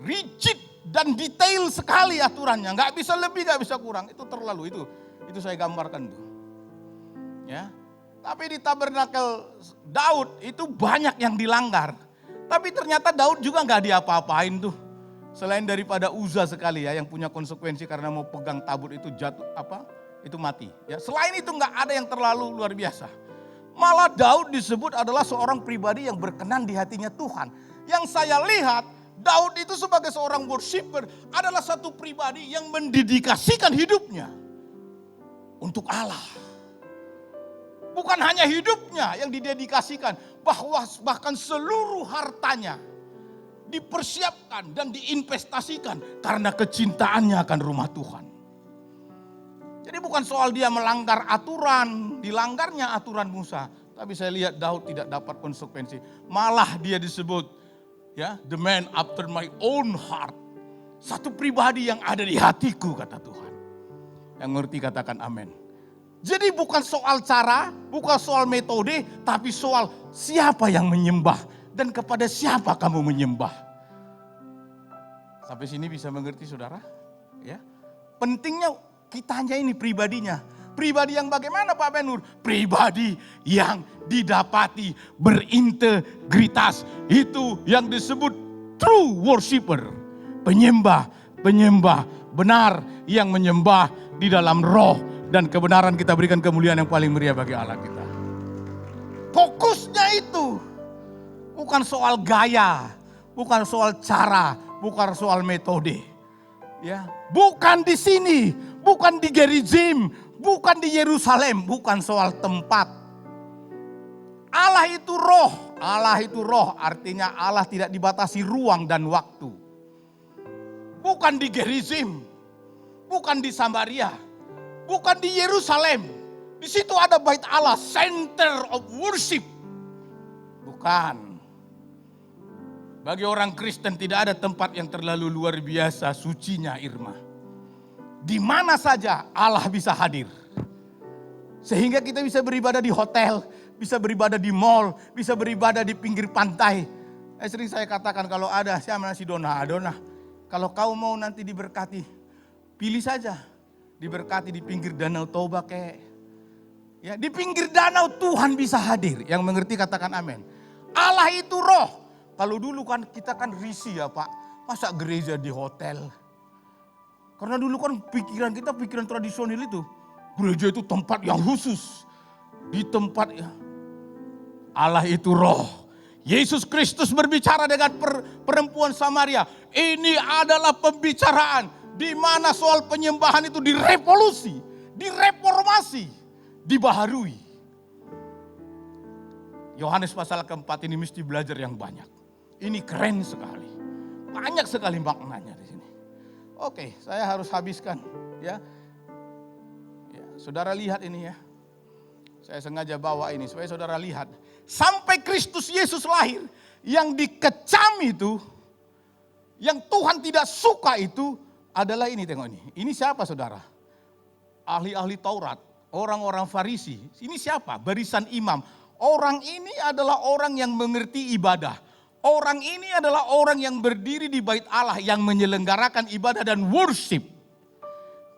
Rigid dan detail sekali aturannya. Nggak bisa lebih, nggak bisa kurang. Itu terlalu, itu saya gambarkan tuh. Ya. Tapi di Tabernakel Daud itu banyak yang dilanggar. Tapi ternyata Daud juga nggak diapa-apain tuh. Selain daripada Uza sekali ya, yang punya konsekuensi karena mau pegang tabut itu jatuh itu mati. Ya, selain itu nggak ada yang terlalu luar biasa. Malah Daud disebut adalah seorang pribadi yang berkenan di hatinya Tuhan. Yang saya lihat Daud itu sebagai seorang worshiper adalah satu pribadi yang mendedikasikan hidupnya untuk Allah. Bukan hanya hidupnya yang didedikasikan, bahkan seluruh hartanya dipersiapkan dan diinvestasikan karena kecintaannya akan rumah Tuhan. Jadi bukan soal dia melanggar aturan, dilanggarnya aturan Musa. Tapi saya lihat Daud tidak dapat konsekuensi. Malah dia disebut ya, the man after my own heart. Satu pribadi yang ada di hatiku kata Tuhan. Yang ngerti katakan amin. Jadi bukan soal cara, bukan soal metode, tapi soal siapa yang menyembah dan kepada siapa kamu menyembah. Sampai sini bisa mengerti saudara? Ya. Pentingnya kitanya ini pribadinya. Pribadi yang bagaimana Pak Ben-Nur? Pribadi yang didapati berintegritas. Itu yang disebut true worshiper. Penyembah benar yang menyembah di dalam roh dan kebenaran. Kita berikan kemuliaan yang paling meriah bagi Allah kita. Fokusnya itu bukan soal gaya, bukan soal cara, bukan soal metode. Ya, bukan di sini, bukan di Gerizim, bukan di Yerusalem, bukan soal tempat. Allah itu roh. Allah itu roh, artinya Allah tidak dibatasi ruang dan waktu. Bukan di Gerizim, bukan di Samaria, bukan di Yerusalem. Di situ ada bait Allah, center of worship. Bukan. Bagi orang Kristen tidak ada tempat yang terlalu luar biasa sucinya Irma. Di mana saja Allah bisa hadir. Sehingga kita bisa beribadah di hotel, bisa beribadah di mall, bisa beribadah di pinggir pantai. Sering saya katakan kalau ada, saya masih Dona, kalau kau mau nanti diberkati, pilih saja. Diberkati di pinggir danau Toba kayak. Ya, di pinggir danau Tuhan bisa hadir. Yang mengerti katakan amin. Allah itu roh. Kalau dulu kan kita kan risih ya Pak. Masa gereja di hotel? Karena dulu kan pikiran kita pikiran tradisional itu. Gereja itu tempat yang khusus. Di tempat Allah itu roh. Yesus Kristus berbicara dengan perempuan Samaria. Ini adalah pembicaraan di mana soal penyembahan itu direvolusi, direformasi, dibaharui. Yohanes pasal keempat ini mesti belajar yang banyak. Ini keren sekali. Banyak sekali maknanya di sini. Oke, saya harus habiskan ya. Saudara lihat ini ya. Saya sengaja bawa ini supaya saudara lihat. Sampai Kristus Yesus lahir, yang dikecam itu, yang Tuhan tidak suka itu adalah ini, tengok ini. Ini siapa saudara? Ahli-ahli Taurat, orang-orang Farisi. Ini siapa? Barisan imam. Orang ini adalah orang yang mengerti ibadah. Orang ini adalah orang yang berdiri di bait Allah, yang menyelenggarakan ibadah dan worship.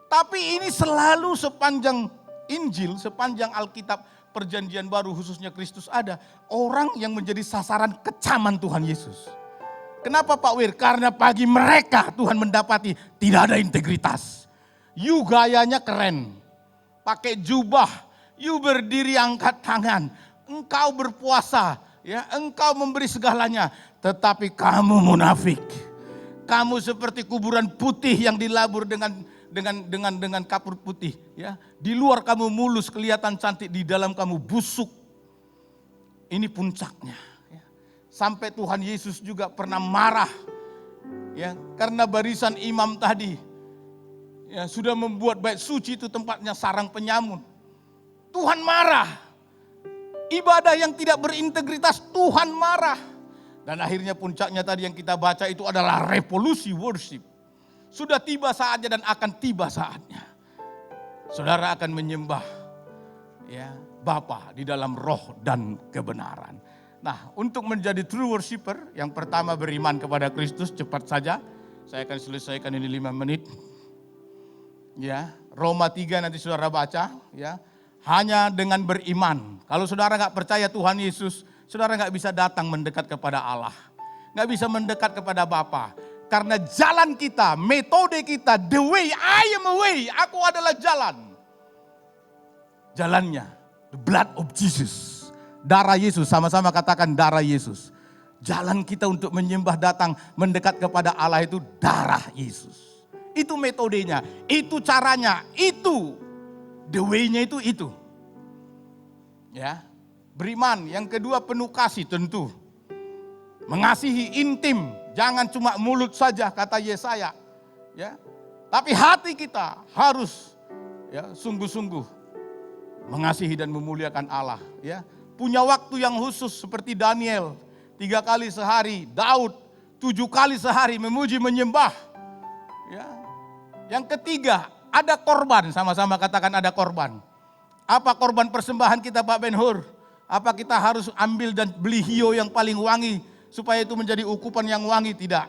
Tapi ini selalu sepanjang Injil, sepanjang Alkitab Perjanjian Baru khususnya Kristus ada. Orang yang menjadi sasaran kecaman Tuhan Yesus. Kenapa Pak Wir? Karena bagi mereka Tuhan mendapati tidak ada integritas. You gayanya keren. Pakai jubah. You berdiri angkat tangan. Engkau berpuasa. Ya, engkau memberi segalanya. Tetapi kamu munafik. Kamu seperti kuburan putih yang dilabur dengan kapur putih, ya. Di luar kamu mulus, kelihatan cantik, di dalam kamu busuk. Ini puncaknya. Ya. Sampai Tuhan Yesus juga pernah marah, ya, karena barisan imam tadi, ya, sudah membuat bait suci itu tempatnya sarang penyamun. Tuhan marah. Ibadah yang tidak berintegritas, Tuhan marah. Dan akhirnya puncaknya tadi yang kita baca itu adalah revolusi worship. Sudah tiba saatnya dan akan tiba saatnya. Saudara akan menyembah, ya, Bapa di dalam roh dan kebenaran. Nah, untuk menjadi true worshiper, yang pertama beriman kepada Kristus, cepat saja. Saya akan selesaikan ini 5 menit. Ya, Roma 3 nanti saudara baca, ya. Hanya dengan beriman. Kalau saudara nggak percaya Tuhan Yesus, saudara nggak bisa datang mendekat kepada Allah. Nggak bisa mendekat kepada Bapa. Karena jalan kita, metode kita, the way, I am a way, aku adalah jalan. Jalannya, the blood of Jesus. Darah Yesus, sama-sama katakan darah Yesus. Jalan kita untuk menyembah, datang, mendekat kepada Allah itu darah Yesus. Itu metodenya, itu caranya, itu the way-nya itu. Ya, beriman. Yang kedua penuh kasih tentu. Mengasihi intim, jangan cuma mulut saja kata Yesaya. Ya, tapi hati kita harus, ya, sungguh-sungguh mengasihi dan memuliakan Allah. Ya, punya waktu yang khusus seperti Daniel, 3 kali sehari, Daud 7 kali sehari memuji menyembah. Ya, yang ketiga ada korban, sama-sama katakan ada korban. Apa korban persembahan kita Pak Ben Hur? Apa kita harus ambil dan beli hiyo yang paling wangi supaya itu menjadi ukupan yang wangi? Tidak.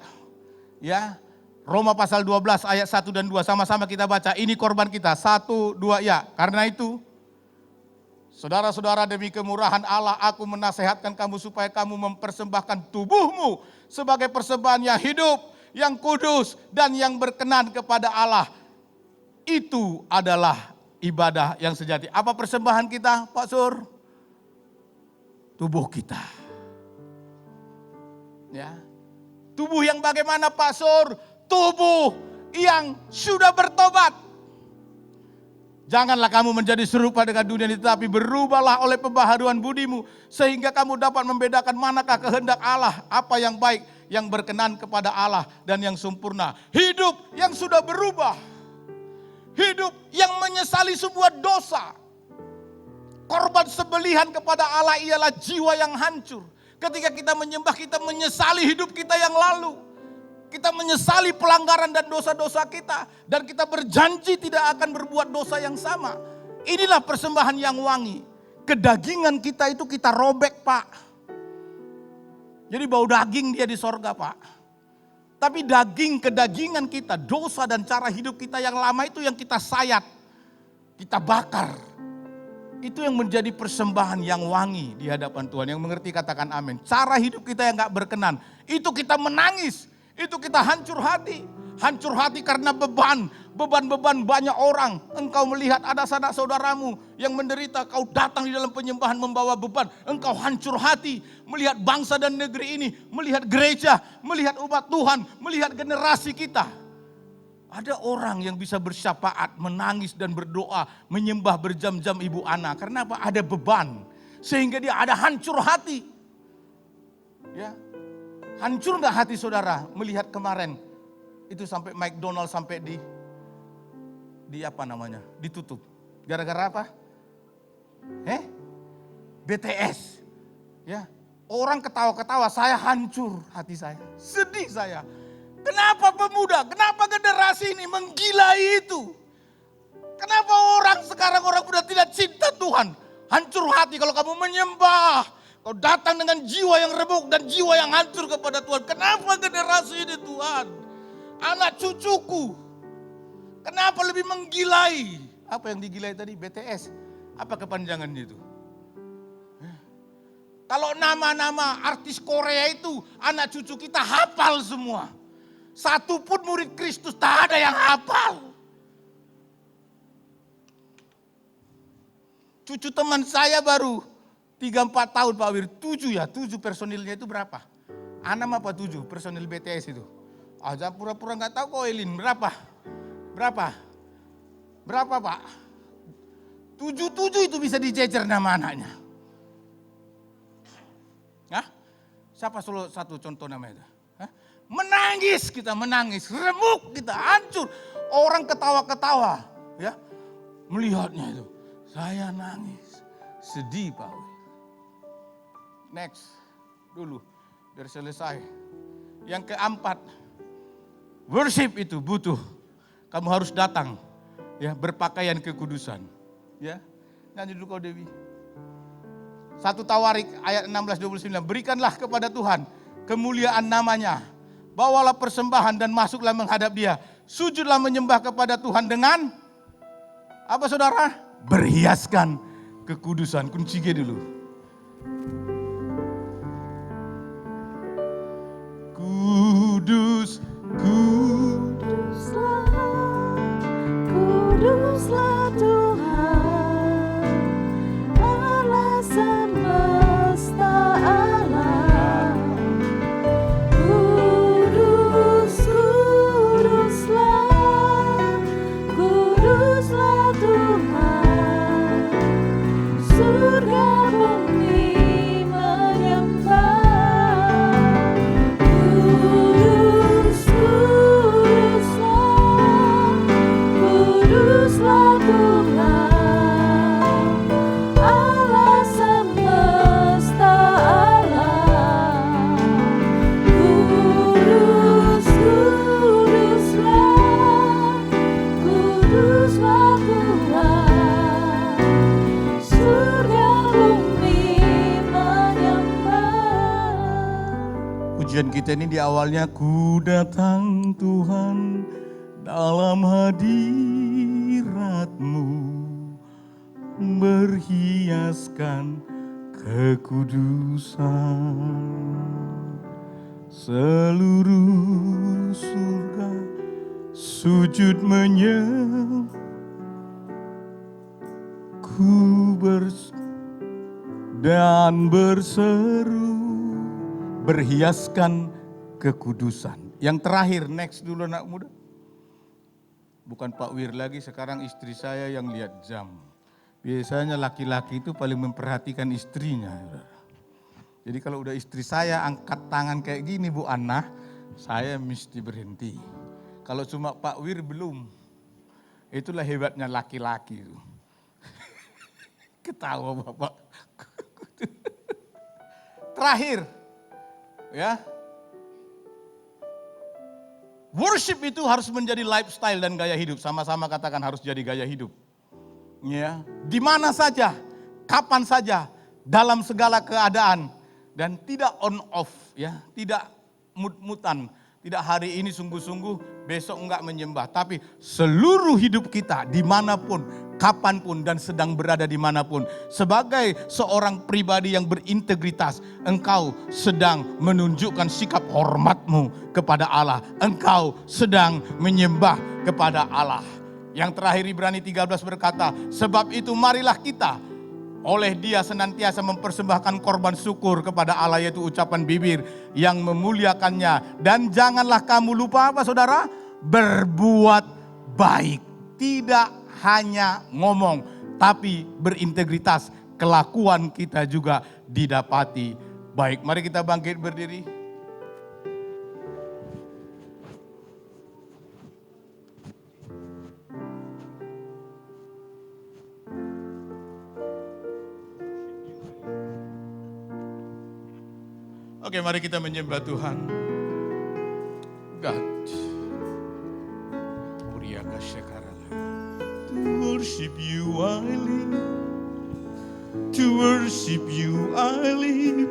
Ya, Roma pasal 12 ayat 1 dan 2 sama-sama kita baca. Ini korban kita, 1, 2 ya. Karena itu, saudara-saudara, demi kemurahan Allah aku menasehatkan kamu supaya kamu mempersembahkan tubuhmu sebagai persembahan yang hidup, yang kudus dan yang berkenan kepada Allah. Itu adalah ibadah yang sejati. Apa persembahan kita, Pak Sur? Tubuh kita. Ya. Tubuh yang bagaimana Pak Sur? Tubuh yang sudah bertobat. Janganlah kamu menjadi serupa dengan dunia ini, tetapi berubahlah oleh pembaharuan budimu, sehingga kamu dapat membedakan manakah kehendak Allah, apa yang baik, yang berkenan kepada Allah, dan yang sempurna. Hidup yang sudah berubah. Hidup yang menyesali sebuah dosa. Korban sembelihan kepada Allah ialah jiwa yang hancur. Ketika kita menyembah, kita menyesali hidup kita yang lalu. Kita menyesali pelanggaran dan dosa-dosa kita. Dan kita berjanji tidak akan berbuat dosa yang sama. Inilah persembahan yang wangi. Kedagingan kita itu kita robek Pak. Jadi bau daging dia di sorga Pak. Tapi kedagingan kita, dosa dan cara hidup kita yang lama itu yang kita sayat. Kita bakar. Itu yang menjadi persembahan yang wangi di hadapan Tuhan. Yang mengerti katakan amin. Cara hidup kita yang gak berkenan. Itu kita menangis. Itu kita hancur hati. Hancur hati karena beban-beban banyak orang. Engkau melihat ada sanak saudaramu yang menderita, kau datang di dalam penyembahan membawa beban. Engkau hancur hati melihat bangsa dan negeri ini, melihat gereja, melihat umat Tuhan, melihat generasi kita. Ada orang yang bisa bersyafaat, menangis dan berdoa, menyembah berjam-jam Ibu Ana. Karena apa? Ada beban. Sehingga dia ada hancur hati. Ya, hancur gak hati saudara melihat kemarin itu sampai McDonald sampai di apa namanya? Ditutup. Gara-gara apa? BTS. Ya, orang ketawa-ketawa, saya hancur hati saya. Sedih saya. Kenapa pemuda? Kenapa generasi ini menggilai itu? Kenapa sekarang orang muda tidak cinta Tuhan? Hancur hati kalau kamu menyembah. Kau datang dengan jiwa yang remuk dan jiwa yang hancur kepada Tuhan. Kenapa generasi ini Tuhan? Anak cucuku. Kenapa lebih menggilai? Apa yang digilai tadi? BTS. Apa kepanjangannya itu? Kalau nama-nama artis Korea itu anak cucu kita hafal semua. Satu pun murid Kristus tak ada yang hafal. Cucu teman saya baru 3-4 tahun Pak Wir. 7 personilnya itu berapa? 6 apa 7 personil BTS itu? Aja pura-pura gak tahu kok Elin. Berapa Pak? 7 itu bisa dijejer nama anaknya. Hah? Siapa satu contoh namanya itu? Hah? Menangis kita, remuk kita, hancur. Orang ketawa-ketawa, ya, melihatnya itu. Saya nangis, sedih Pak. Next, dulu, biar selesai. Yang keempat, worship itu butuh. Kamu harus datang, ya, berpakaian kekudusan. Ya, nyanyi dulu kau Dewi. 1 Tawarik ayat 16-29, berikanlah kepada Tuhan kemuliaan namanya. Bawalah persembahan dan masuklah menghadap Dia. Sujudlah menyembah kepada Tuhan dengan apa saudara? Berhiaskan kekudusan. Kunci G dulu. Kudus,
Kuduslah, kuduslah Tuhan, Allah semesta alam. Kuduslah, kuduslah Tuhan, surga bumi menyembah. Kuduslah Tuhan, Allah semesta alam. Kuduslah Tuhan, surga bumi menyembah.
Pujian kita ini di awalnya, ku datang Tuhan dalam hadirat-Mu, berhiaskan kekudusan. Seluruh surga sujud menyembah, dan berseru, berhiaskan kekudusan. Yang terakhir, next dulu anak muda. Bukan Pak Wir lagi, sekarang istri saya yang lihat jam. Biasanya laki-laki itu paling memperhatikan istrinya. Jadi kalau udah istri saya angkat tangan kayak gini Bu Anna, saya mesti berhenti. Kalau cuma Pak Wir belum. Itulah hebatnya laki-laki itu. Ketawa Bapak. Terakhir, ya. Worship itu harus menjadi lifestyle dan gaya hidup. Sama-sama katakan harus jadi gaya hidup. Ya, di mana saja, kapan saja, dalam segala keadaan, dan tidak on off, ya, tidak mut-mutan, tidak hari ini sungguh-sungguh, besok enggak menyembah, tapi seluruh hidup kita dimanapun kapanpun dan sedang berada dimanapun. Sebagai seorang pribadi yang berintegritas, engkau sedang menunjukkan sikap hormatmu kepada Allah. Engkau sedang menyembah kepada Allah. Yang terakhir Ibrani 13 berkata, sebab itu marilah kita oleh Dia senantiasa mempersembahkan korban syukur kepada Allah, yaitu ucapan bibir yang memuliakannya. Dan janganlah kamu lupa apa saudara? Berbuat baik. Tidak hanya ngomong, tapi berintegritas. Kelakuan kita juga didapati baik. Mari kita bangkit berdiri. Oke, mari kita menyembah Tuhan. God. To worship you I live. To worship you I live.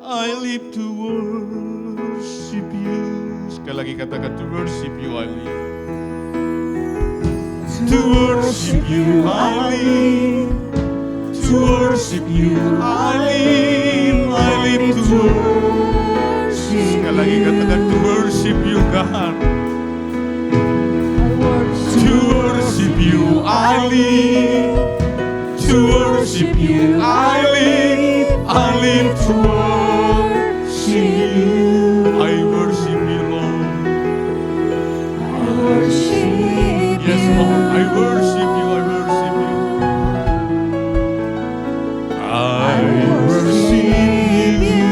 I live to worship you. Sekali lagi katakan, to worship you I live. To worship you I live. To worship you I live. I live to worship. Sekali lagi katakan, to worship you God. To worship you I live. To worship you I live. I live to worship you. I worship you Lord. I worship you. Yes Lord, I worship you. I worship you. I worship you.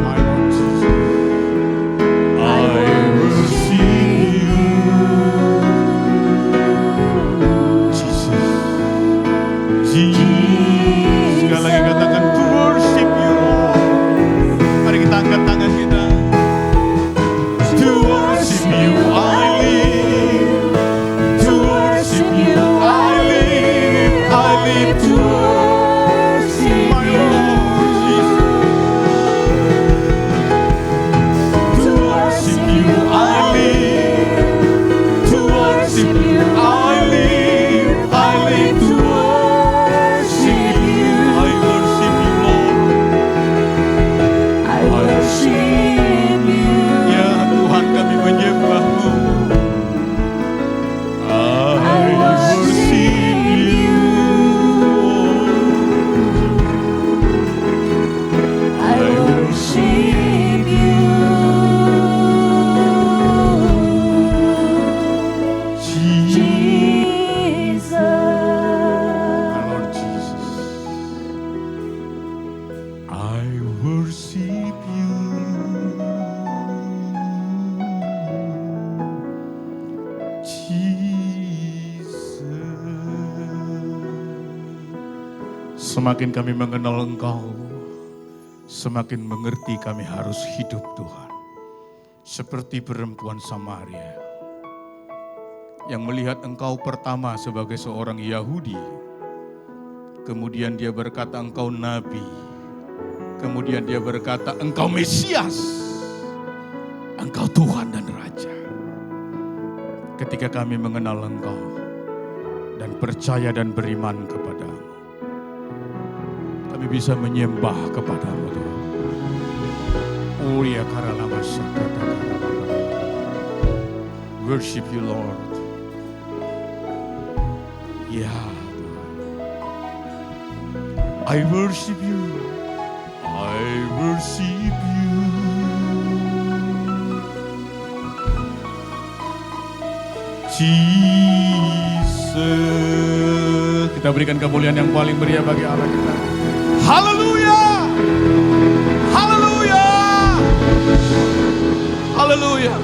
My Lord Jesus. I worship you. Jesus. Jesus. Sekali lagi katakan, to worship you Lord. Mari kita angkat tangan kita. To worship you I live. To worship you I live. I live to worship my Lord Jesus. To worship you I live. To worship you I live. I live to worship you. I worship you Lord. I worship you. Ya Tuhan, kami menyembah-Mu. I worship you. I worship you. Jesus. My Lord Jesus. I worship you. Jesus. Semakin kami mengenal Engkau, semakin mengerti kami harus hidup Tuhan. Seperti perempuan Samaria yang melihat Engkau pertama sebagai seorang Yahudi. Kemudian dia berkata Engkau Nabi. Kemudian dia berkata Engkau Mesias. Engkau Tuhan dan Raja. Ketika kami mengenal Engkau dan percaya dan beriman kepadamu, kami bisa menyembah kepadamu Tuhan. Uria karalama sakata karalama. Worship you Lord. Ya Tuhan. I worship you. I worship you. Jesus. Kita berikan kemuliaan yang paling meriah bagi Allah kita. Haleluya. Haleluya. Haleluya.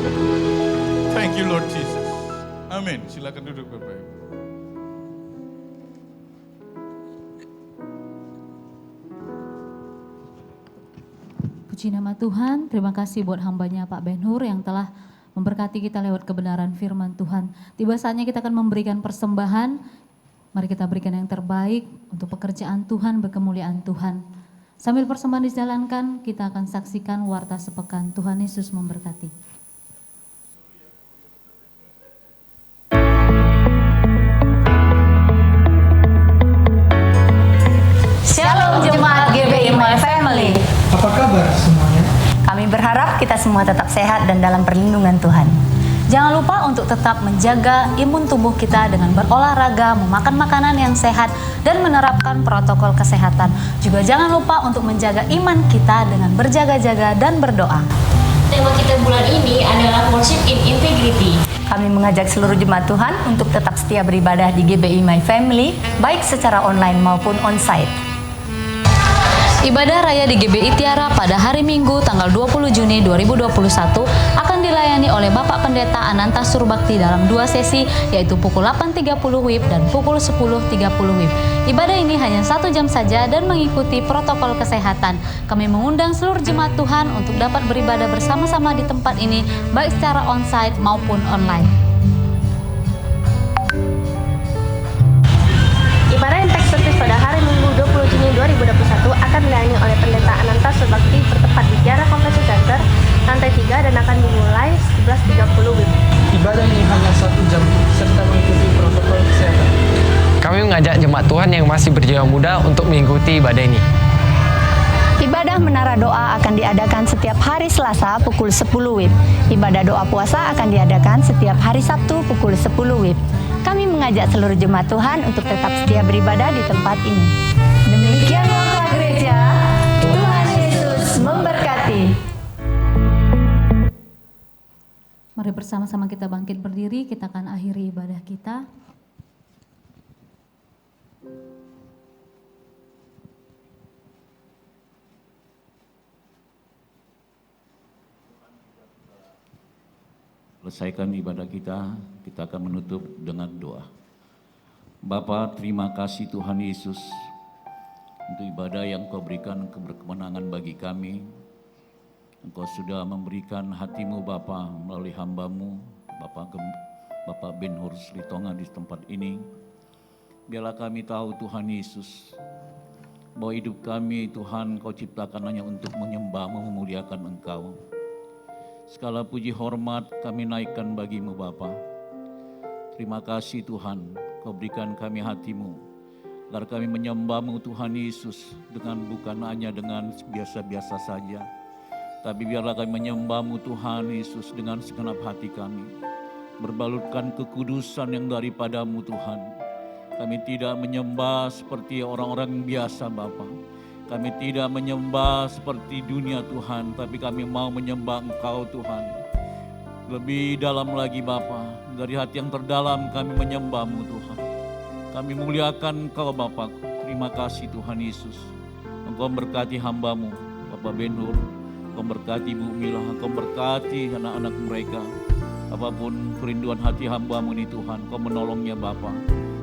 Thank you Lord Jesus. Amin. Silakan duduk Bapak Ibu.
Puji nama Tuhan, terima kasih buat hambanya Pak Ben-Hur yang telah memberkati kita lewat kebenaran firman Tuhan. Tiba saatnya kita akan memberikan persembahan, mari kita berikan yang terbaik untuk pekerjaan Tuhan, berkemuliaan Tuhan. Sambil persembahan dijalankan, kita akan saksikan warta sepekan. Tuhan Yesus memberkati.
Apa kabar semuanya?
Kami berharap kita semua tetap sehat dan dalam perlindungan Tuhan.
Jangan lupa untuk tetap menjaga imun tubuh kita dengan berolahraga, memakan makanan yang sehat, dan menerapkan protokol kesehatan. Juga jangan lupa untuk menjaga iman kita dengan berjaga-jaga dan berdoa.
Tema kita bulan ini adalah Worship in Integrity.
Kami mengajak seluruh jemaat Tuhan untuk tetap setia beribadah di GBI My Family, baik secara online maupun onsite.
Ibadah Raya di GBI Tiara pada hari Minggu tanggal 20 Juni 2021 akan dilayani oleh Bapak Pendeta Ananta Surbakti dalam 2 sesi, yaitu pukul 8.30 WIB dan pukul 10.30 WIB. Ibadah ini hanya 1 jam saja dan mengikuti protokol kesehatan. Kami mengundang seluruh jemaat Tuhan untuk dapat beribadah bersama-sama di tempat ini, baik secara onsite maupun online.
Ibadah Impact Service pada hari Minggu 20 Juni 2021 akan dilayani oleh Pendeta Ananta Surbakti bertempat di Tiara Convention Center, lantai 3 dan akan dimulai 11.30 WIB.
Ibadah ini hanya 1 jam serta mengikuti protokol kesehatan.
Kami mengajak jemaat Tuhan yang masih berjiwa muda untuk mengikuti ibadah ini.
Ibadah Menara Doa akan diadakan setiap hari Selasa pukul 10 WIB. Ibadah doa puasa akan diadakan setiap hari Sabtu pukul 10 WIB. Kami mengajak seluruh jemaat Tuhan untuk tetap setia beribadah di tempat ini. Demikian waktu gereja. Tuhan Yesus memberkati.
Mari bersama-sama kita bangkit berdiri, kita akan akhiri ibadah kita.
Selesaikan ibadah kita akan menutup dengan doa. Bapa, terima kasih Tuhan Yesus untuk ibadah yang Kau berikan keberkemenangan bagi kami. Engkau sudah memberikan hati-Mu Bapa melalui hamba-Mu, Bapak Ben Hur Slitonga di tempat ini. Biarlah kami tahu Tuhan Yesus, bahwa hidup kami Tuhan Kau ciptakan hanya untuk menyembah-Mu, memuliakan Engkau. Segala puji hormat kami naikkan bagi-Mu Bapa. Terima kasih Tuhan, Kau berikan kami hati-Mu, agar kami menyembah-Mu Tuhan Yesus bukan hanya dengan biasa-biasa saja, tapi biarlah kami menyembah-Mu Tuhan Yesus dengan segenap hati kami, berbalutkan kekudusan yang daripada-Mu Tuhan. Kami tidak menyembah seperti orang-orang biasa Bapa. Kami tidak menyembah seperti dunia Tuhan, tapi kami mau menyembah Engkau Tuhan. Lebih dalam lagi Bapa, dari hati yang terdalam kami menyembah-Mu Tuhan. Kami muliakan Engkau Bapa. Terima kasih Tuhan Yesus. Engkau berkati hamba-Mu, Bapak Ben Hur. Engkau berkati Bu Mila, Engkau berkati anak-anak mereka. Apapun kerinduan hati hamba-Mu ini Tuhan, Kau menolongnya Bapa.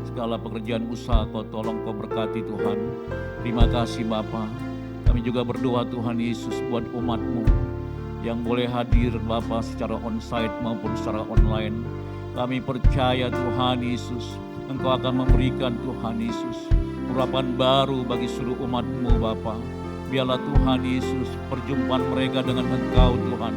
Segala pekerjaan usaha Kau tolong, Kau berkati Tuhan. Terima kasih Bapa. Kami juga berdoa Tuhan Yesus buat umat-Mu yang boleh hadir Bapa secara onsite maupun secara online. Kami percaya Tuhan Yesus, Engkau akan memberikan Tuhan Yesus urapan baru bagi seluruh umat-Mu Bapa. Biarlah Tuhan Yesus perjumpaan mereka dengan Engkau Tuhan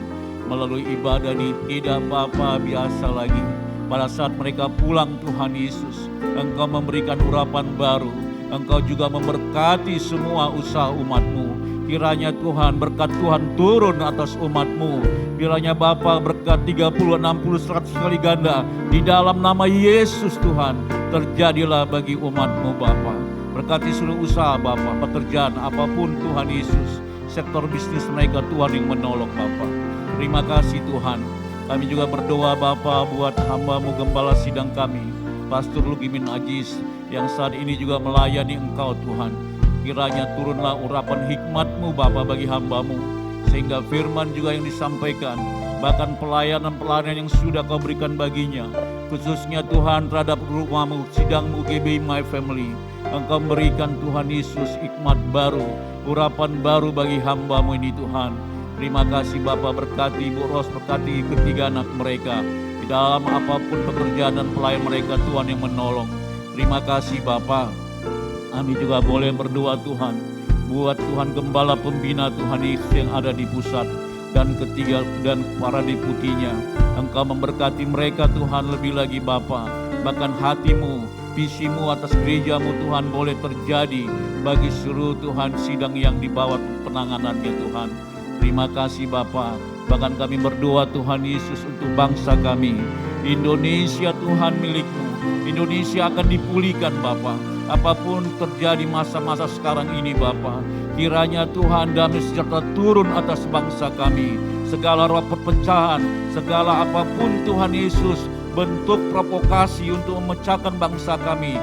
melalui ibadah ini tidak Bapa biasa lagi. Pada saat mereka pulang Tuhan Yesus, Engkau memberikan urapan baru. Engkau juga memberkati semua usaha umat-Mu. Kiranya Tuhan, berkat Tuhan turun atas umat-Mu. Kiranya Bapa berkat 30, 60, 100 kali ganda. Di dalam nama Yesus Tuhan, terjadilah bagi umat-Mu Bapa. Berkati seluruh usaha Bapa, pekerjaan apapun Tuhan Yesus. Sektor bisnis mereka Tuhan yang menolong Bapa. Terima kasih Tuhan. Kami juga berdoa Bapa buat hamba-Mu Gembala Sidang kami, Pastor Lugimin Ajis, yang saat ini juga melayani Engkau Tuhan. Kiranya turunlah urapan hikmat-Mu Bapa bagi hamba-Mu, sehingga firman juga yang disampaikan, bahkan pelayanan-pelayanan yang sudah Kau berikan baginya, khususnya Tuhan terhadap rumah-Mu, sidang-Mu GBI My Family. Engkau berikan Tuhan Yesus hikmat baru, urapan baru bagi hamba-Mu ini Tuhan. Terima kasih Bapa, berkati Ibu Ros, berkati ketiga anak mereka. Di dalam apapun pekerjaan dan pelayan mereka Tuhan yang menolong. Terima kasih Bapa. Kami juga boleh berdoa Tuhan, buat Tuhan Gembala Pembina Tuhan Yesus yang ada di pusat dan ketiga dan para deputinya. Engkau memberkati mereka Tuhan lebih lagi Bapa. Bahkan hati-Mu, visi-Mu atas gereja-Mu Tuhan boleh terjadi bagi seluruh Tuhan sidang yang di bawah penanganannya Tuhan. Terima kasih Bapa. Bahkan kami berdoa Tuhan Yesus untuk bangsa kami. Indonesia Tuhan milik-Mu. Indonesia akan dipulihkan Bapa. Apapun terjadi masa-masa sekarang ini Bapa, kiranya Tuhan damai sejahtera turun atas bangsa kami. Segala roh perpecahan, segala apapun Tuhan Yesus, bentuk provokasi untuk memecahkan bangsa kami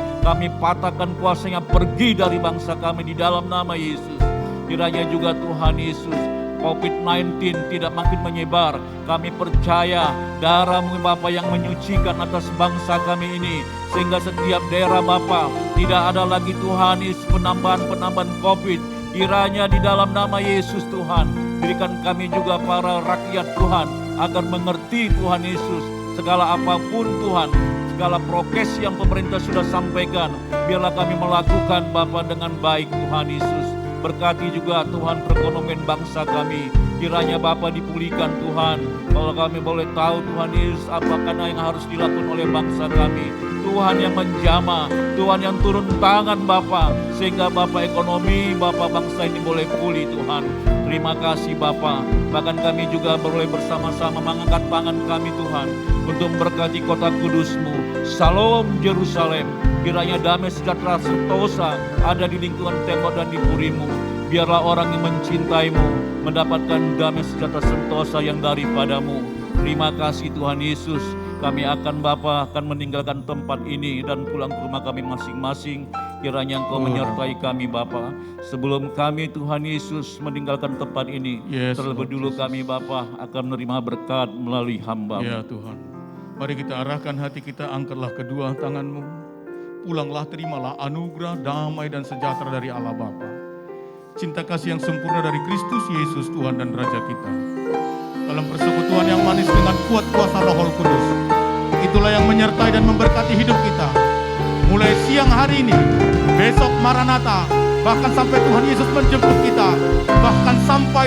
patahkan kuasanya, pergi dari bangsa kami di dalam nama Yesus. Kiranya juga Tuhan Yesus, COVID-19 tidak makin menyebar. Kami percaya darah-Mu Bapa yang menyucikan atas bangsa kami ini, sehingga setiap daerah Bapa tidak ada lagi Tuhan Yesus penambahan COVID. Kiranya di dalam nama Yesus Tuhan, berikan kami juga para rakyat Tuhan agar mengerti Tuhan Yesus segala apapun Tuhan, segala prokes yang pemerintah sudah sampaikan, biarlah kami melakukan Bapa dengan baik Tuhan Yesus. Berkati juga Tuhan perekonomian bangsa kami. Kiranya Bapa dipulihkan Tuhan. Kalau kami boleh tahu Tuhan Yesus apakah yang harus dilakukan oleh bangsa kami. Tuhan yang menjamah, Tuhan yang turun tangan Bapa, sehingga Bapa ekonomi Bapa bangsa ini boleh pulih Tuhan. Terima kasih Bapa. Bahkan kami juga boleh bersama-sama mengangkat tangan kami Tuhan untuk memberkati kota kudus-Mu. Salam Yerusalem. Kiranya damai sejahtera sentosa ada di lingkungan tembok dan di puri-Mu. Biarlah orang yang mencintai-Mu mendapatkan damai sejahtera sentosa yang daripada-Mu. Terima kasih Tuhan Yesus. Kami akan Bapa akan meninggalkan tempat ini dan pulang ke rumah kami masing-masing. Kiranya Engkau menyertai kami Bapa. Sebelum kami Tuhan Yesus meninggalkan tempat ini, terlebih dulu kami Bapa akan menerima berkat melalui hamba.
Ya Tuhan, mari kita arahkan hati kita, angkatlah kedua tangan-Mu. Pulanglah, terimalah anugerah, damai dan sejahtera dari Allah Bapa. Cinta kasih yang sempurna dari Kristus Yesus Tuhan dan Raja kita. Dalam persekutuan yang manis dengan kuat kuasa Roh Kudus, itulah yang menyertai dan memberkati hidup kita. Mulai siang hari ini, besok Maranatha, bahkan sampai Tuhan Yesus menjemput kita, bahkan sampai